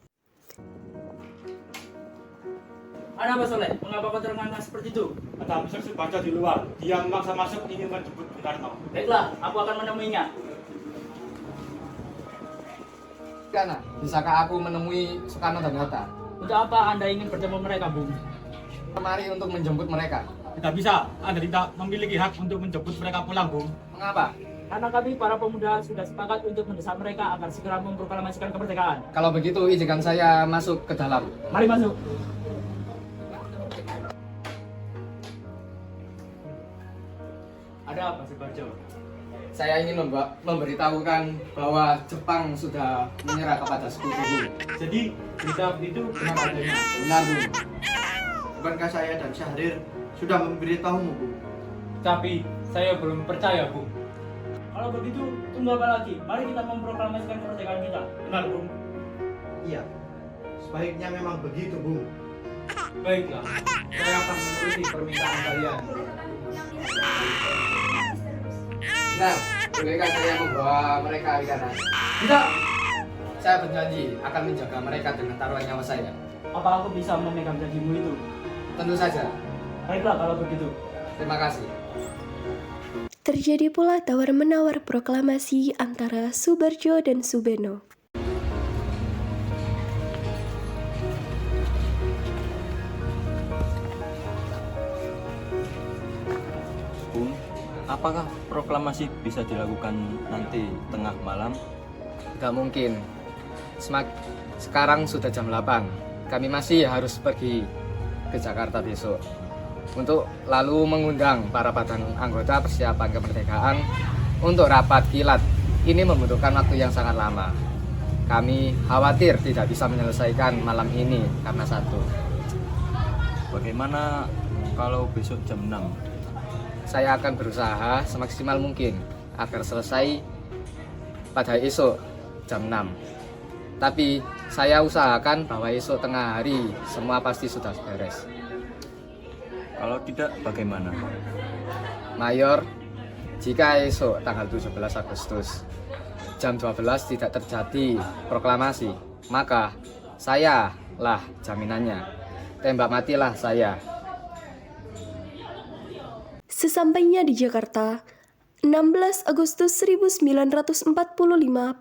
Ada apa Soleh? Mengapa kau terengah-engah seperti itu? Ada Mr. Subarjo di luar. Dia memaksa masuk ingin menjemput Bung Karno. Baiklah, aku akan menemuinya. Kana, bisakah aku menemui Soekarno dan Hatta? Untuk apa Anda ingin bertemu mereka, Bung? Kemari untuk menjemput mereka. Tidak bisa, Anda tidak memiliki hak untuk menjemput mereka pulang, Bung. Mengapa? Karena kami para pemuda sudah sepakat untuk mendesak mereka agar segera memproklamasikan kemerdekaan. Kalau begitu, izinkan saya masuk ke dalam. Mari masuk. Ada apa, Subarjo? Saya ingin memberitahukan bahwa Jepang sudah menyerah kepada sekutu. Jadi, berita itu benar adanya. Benar, Bu. Bukankah saya dan Syahrir sudah memberitahumu, Bu? Tapi saya belum percaya, Bu. Kalau begitu, tunggu apa lagi? Mari kita memproklamasikan kemerdekaan kita. Benar, Bung? Iya, sebaiknya memang begitu, Bu. Baiklah, saya akan menuruti permintaan kalian. Nah, bolehkah saya membawa mereka ke sana? Tidak. Saya berjanji akan menjaga mereka dengan taruhan nyawa saya. Apa aku bisa memegang janjimu itu? Tentu saja. Baiklah kalau begitu. Terima kasih. Terjadi pula tawar-menawar proklamasi antara Subarjo dan Subeno. Bung, apakah proklamasi bisa dilakukan nanti tengah malam? Tidak mungkin. Sekarang sudah jam 8. Kami masih harus pergi ke Jakarta besok untuk lalu mengundang para badan anggota persiapan kemerdekaan untuk rapat kilat. Ini membutuhkan waktu yang sangat lama. Kami khawatir tidak bisa menyelesaikan malam ini karena satu. Bagaimana kalau besok jam 6? Saya akan berusaha semaksimal mungkin agar selesai pada esok jam 6. Tapi saya usahakan bahwa esok tengah hari semua pasti sudah beres. Kalau tidak, bagaimana? Mayor, jika esok tanggal 17 Agustus jam 12 tidak terjadi proklamasi, maka saya lah jaminannya. Tembak matilah saya. Sesampainya di Jakarta, 16 Agustus 1945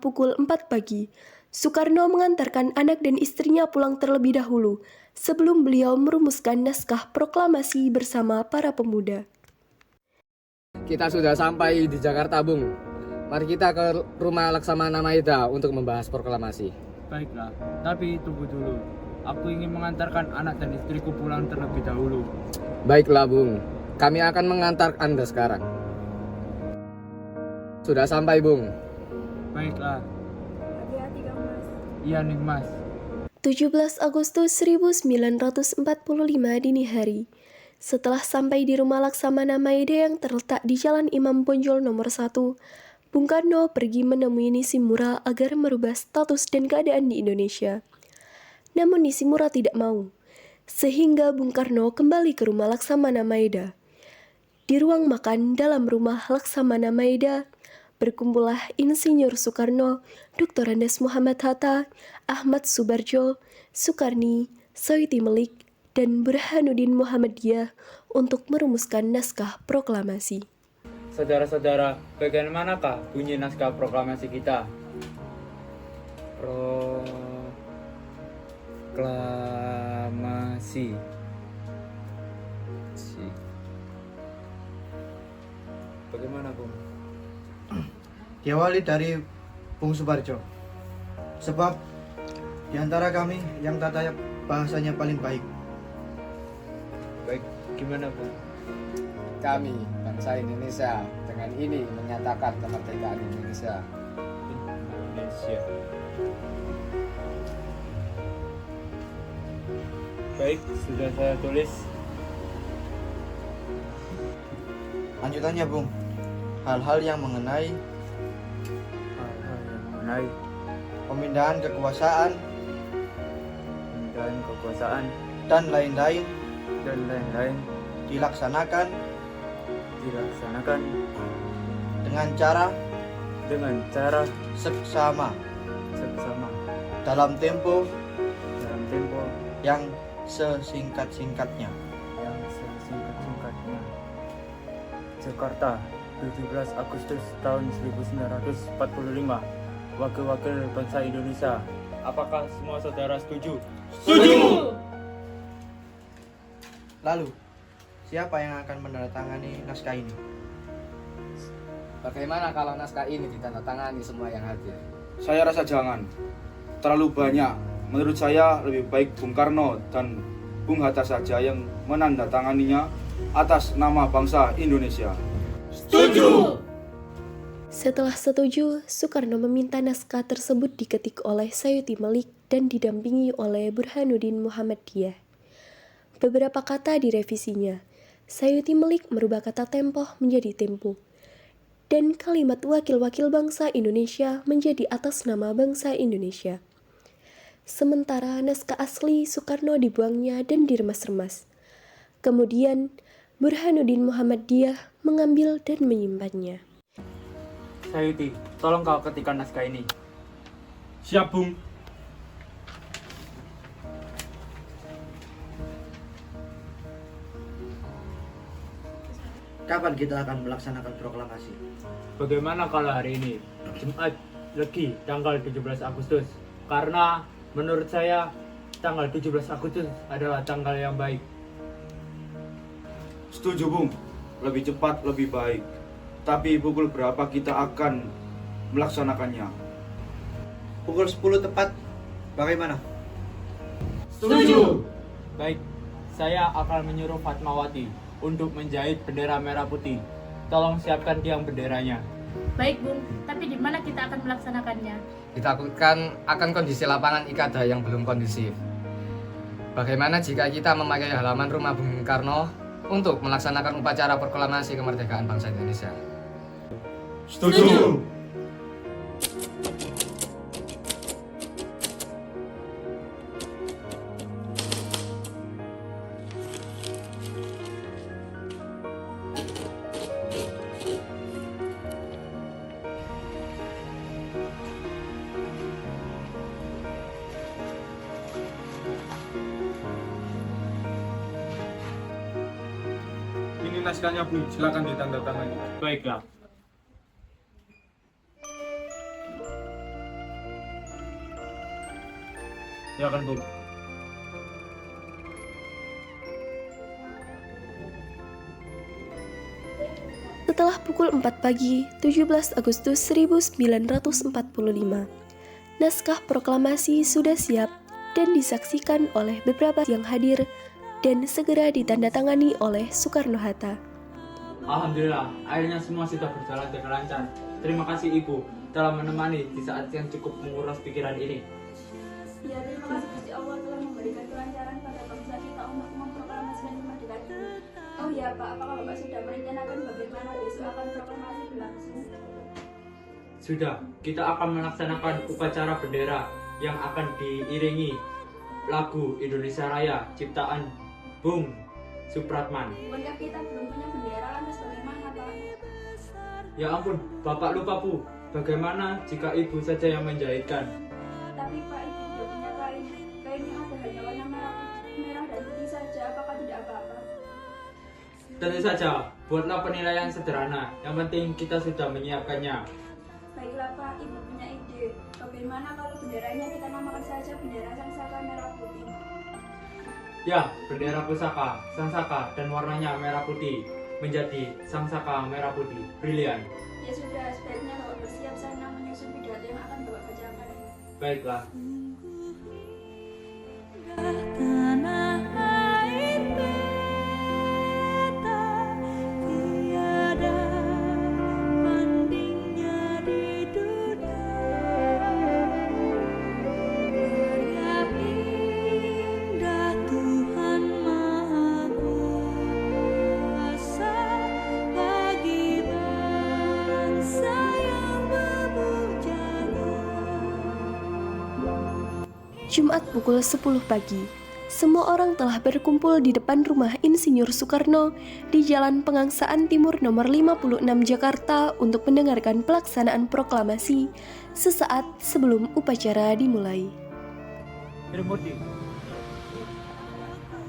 pukul 4 pagi, Soekarno mengantarkan anak dan istrinya pulang terlebih dahulu sebelum beliau merumuskan naskah proklamasi bersama para pemuda. Kita sudah sampai di Jakarta, Bung. Mari kita ke rumah Laksamana Maeda untuk membahas proklamasi. Baiklah, tapi tunggu dulu. Aku ingin mengantarkan anak dan istriku pulang terlebih dahulu. Baiklah, Bung. Kami akan mengantar Anda sekarang. Sudah sampai, Bung. Baiklah. Hati-hati kamu, Mas. Iya, nih, Mas. 17 Agustus 1945 dini hari. Setelah sampai di rumah Laksamana Maeda yang terletak di Jalan Imam Bonjol nomor 1, Bung Karno pergi menemui Nishimura agar merubah status dan keadaan di Indonesia. Namun Nishimura tidak mau, sehingga Bung Karno kembali ke rumah Laksamana Maeda. Di ruang makan dalam rumah Laksamana Maeda, berkumpullah Insinyur Soekarno, Dr. Andes Muhammad Hatta, Ahmad Subarjo, Soekarni, Sayuti Melik, dan Burhanuddin Muhammadiyah untuk merumuskan naskah proklamasi. Saudara-saudara, bagaimanakah bunyi naskah proklamasi kita? Proklamasi. Bagaimana, Bung? Diawali dari Bung Subarjo. Sebab di antara kami yang tata bahasanya paling baik. Baik, gimana, Bung? Kami, bangsa Indonesia, dengan ini menyatakan kemerdekaan Indonesia. Baik, sudah saya tulis. Lanjutannya, Bung. Hal-hal yang mengenai pemindahan kekuasaan dan lain-lain dilaksanakan dengan cara seksama dalam tempo yang sesingkat-singkatnya. Jakarta, 17 Agustus tahun 1945. Wakil-wakil bangsa Indonesia. Apakah semua saudara setuju? Setuju! Lalu, siapa yang akan menandatangani naskah ini? Bagaimana kalau naskah ini ditandatangani semua yang hadir? Saya rasa jangan. Terlalu banyak. Menurut saya lebih baik Bung Karno dan Bung Hatta saja yang menandatanganinya atas nama bangsa Indonesia. Setuju! Setelah setuju, Soekarno meminta naskah tersebut diketik oleh Sayuti Melik dan didampingi oleh Burhanuddin Muhammadiyah. Beberapa kata direvisinya. Sayuti Melik merubah kata tempoh menjadi tempo. Dan kalimat wakil-wakil bangsa Indonesia menjadi atas nama bangsa Indonesia. Sementara naskah asli Soekarno dibuangnya dan diremas-remas. Kemudian, Burhanuddin Muhammadiyah mengambil dan menyimpannya. Sayuti, tolong kau ketikkan naskah ini. Siap, Bung. Kapan kita akan melaksanakan proklamasi? Bagaimana kalau hari ini, Jumat Legi, tanggal 17 Agustus? Karena menurut saya, tanggal 17 Agustus adalah tanggal yang baik. Setuju, Bung. Lebih cepat, lebih baik. Tapi pukul berapa kita akan melaksanakannya? Pukul 10 tepat Bagaimana? Setuju. Baik, saya akan menyuruh Fatmawati untuk menjahit bendera merah putih. Tolong siapkan tiang benderanya. Baik, Bung. Tapi di mana kita akan melaksanakannya? Ditakutkan akan kondisi lapangan IKADA yang belum kondusif. Bagaimana jika kita memakai halaman rumah Bung Karno untuk melaksanakan upacara proklamasi kemerdekaan bangsa Indonesia? Setuju. Ini naskahnya Bu, silakan ditandatangani. Baiklah. Silakan, Bung. Setelah pukul 4 pagi, 17 Agustus 1945, naskah proklamasi sudah siap dan disaksikan oleh beberapa yang hadir dan segera ditandatangani oleh Soekarno-Hatta. Alhamdulillah, akhirnya semua sudah berjalan dengan lancar. Terima kasih Ibu telah menemani di saat yang cukup menguras pikiran ini. Ya, terima kasih Gusti Allah telah memberikan kelancaran pada bangsa kita untuk memproklamasikan kemerdekaan ini. Oh ya Pak, apakah Bapak sudah merencanakan bagaimana besok akan proklamasi berlangsung? Sudah, kita akan melaksanakan upacara bendera yang akan diiringi lagu Indonesia Raya ciptaan Bung Supratman. Bukankah kita belum punya bendera, lantas bagaimana Pak? Ya ampun, Bapak lupa Bu. Bagaimana jika Ibu saja yang menjahitkan? Tapi Pak, Ibu sudah punya kain. Kainnya ada hanya warna merah dan putih saja, apakah tidak apa-apa? Tentu saja, buatlah penilaian sederhana. Yang penting kita sudah menyiapkannya. Baiklah Pak, Ibu punya ide. Bagaimana kalau benderanya kita namakan saja bendera Sangsaka merah putih? Ya, bendera pusaka, sangsaka, dan warnanya merah putih menjadi sangsaka merah putih. Brilian. Ya sudah, sebaiknya Bapak bersiap sana menyusun pidato yang akan Bapak bacakan. Baiklah. Jumat pukul 10 pagi, semua orang telah berkumpul di depan rumah Insinyur Soekarno di Jalan Pengangsaan Timur nomor 56 Jakarta untuk mendengarkan pelaksanaan proklamasi sesaat sebelum upacara dimulai. Trimurti,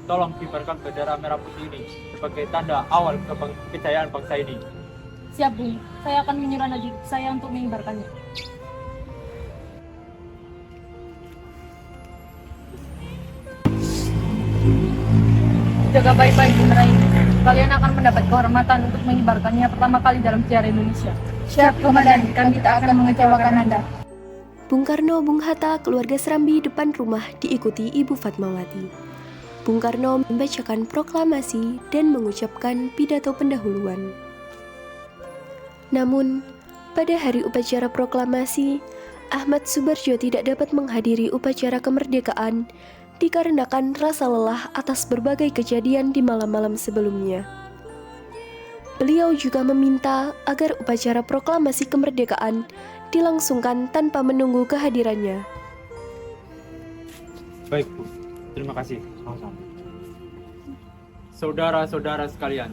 tolong kibarkan bendera merah putih ini sebagai tanda awal kejayaan bangsa ini. Siap, Bung. Saya akan menyuruh adik saya untuk mengibarkannya. Jaga baik-baik bendera ini. Kalian akan mendapat kehormatan untuk mengibarkannya pertama kali dalam sejarah Indonesia. Siap, Komandan. Kami tak akan mengecewakan Anda. Bung Karno, Bung Hatta, keluarga Serambi depan rumah diikuti Ibu Fatmawati. Bung Karno membacakan proklamasi dan mengucapkan pidato pendahuluan. Namun, pada hari upacara proklamasi, Ahmad Subarjo tidak dapat menghadiri upacara kemerdekaan dikarenakan rasa lelah atas berbagai kejadian di malam-malam sebelumnya. Beliau juga meminta agar upacara proklamasi kemerdekaan dilangsungkan tanpa menunggu kehadirannya. Baik, Bu. Terima kasih. Saudara-saudara sekalian,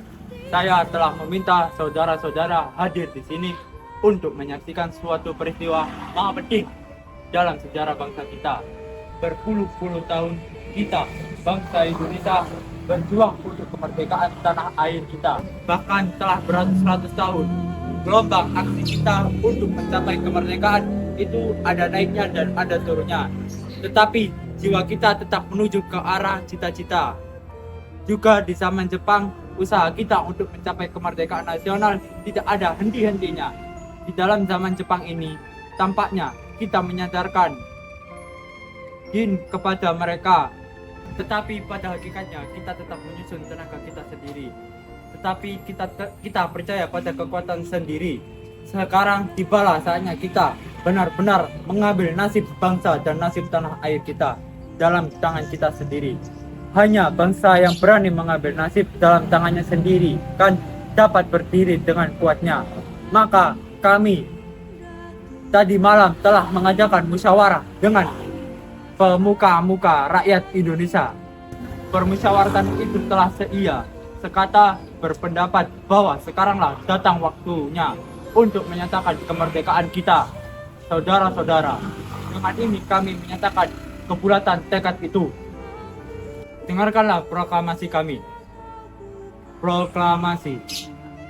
saya telah meminta saudara-saudara hadir di sini untuk menyaksikan suatu peristiwa sangat penting dalam sejarah bangsa kita. Berpuluh-puluh tahun kita, bangsa Indonesia, berjuang untuk kemerdekaan tanah air kita. Bahkan telah beratus-ratus tahun. Gelombang aksi kita untuk mencapai kemerdekaan itu ada naiknya dan ada turunnya. Tetapi jiwa kita tetap menuju ke arah cita-cita. Juga di zaman Jepang, usaha kita untuk mencapai kemerdekaan nasional tidak ada henti-hentinya. Di dalam zaman Jepang ini, tampaknya kita menyadarkan din kepada mereka. Tetapi pada hakikatnya kita tetap menyusun tenaga kita sendiri. Tetapi kita percaya pada kekuatan sendiri. Sekarang tibalah saatnya kita benar-benar mengambil nasib bangsa dan nasib tanah air kita dalam tangan kita sendiri. Hanya bangsa yang berani mengambil nasib dalam tangannya sendiri kan dapat berdiri dengan kuatnya. Maka kami tadi malam telah mengadakan musyawarah dengan pemuka-muka rakyat Indonesia. Permusyawaratan itu telah sekata berpendapat bahwa sekaranglah datang waktunya untuk menyatakan kemerdekaan kita. Saudara-saudara, dengan ini kami menyatakan kebulatan tekad itu. Dengarkanlah proklamasi kami. Proklamasi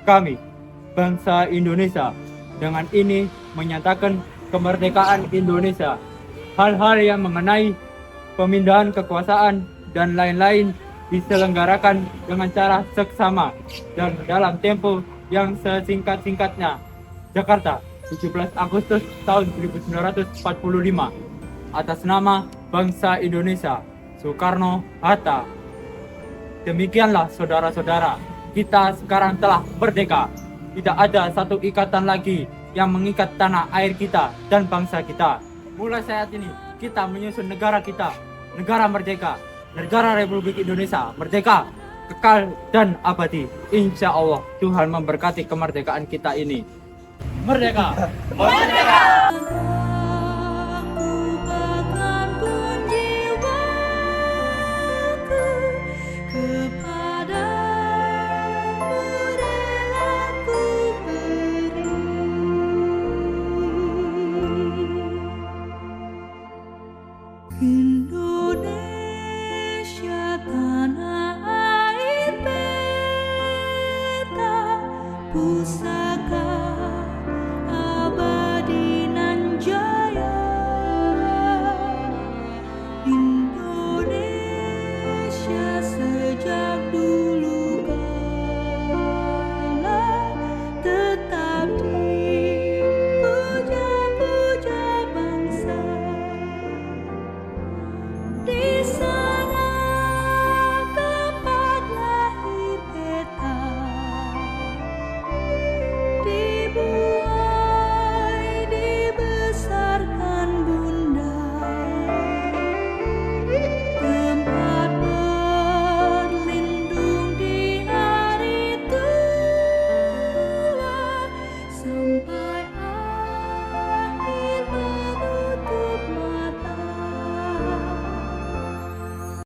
kami, bangsa Indonesia, dengan ini menyatakan kemerdekaan Indonesia. Hal-hal yang mengenai pemindahan kekuasaan dan lain-lain diselenggarakan dengan cara seksama dan dalam tempo yang sesingkat-singkatnya. Jakarta, 17 Agustus tahun 1945. Atas nama bangsa Indonesia, Soekarno-Hatta. Demikianlah saudara-saudara, kita sekarang telah merdeka. Tidak ada satu ikatan lagi yang mengikat tanah air kita dan bangsa kita. Mulai saat ini kita menyusun negara kita, negara merdeka, negara Republik Indonesia, merdeka, kekal dan abadi. Insya Allah Tuhan memberkati kemerdekaan kita ini. Merdeka! Merdeka!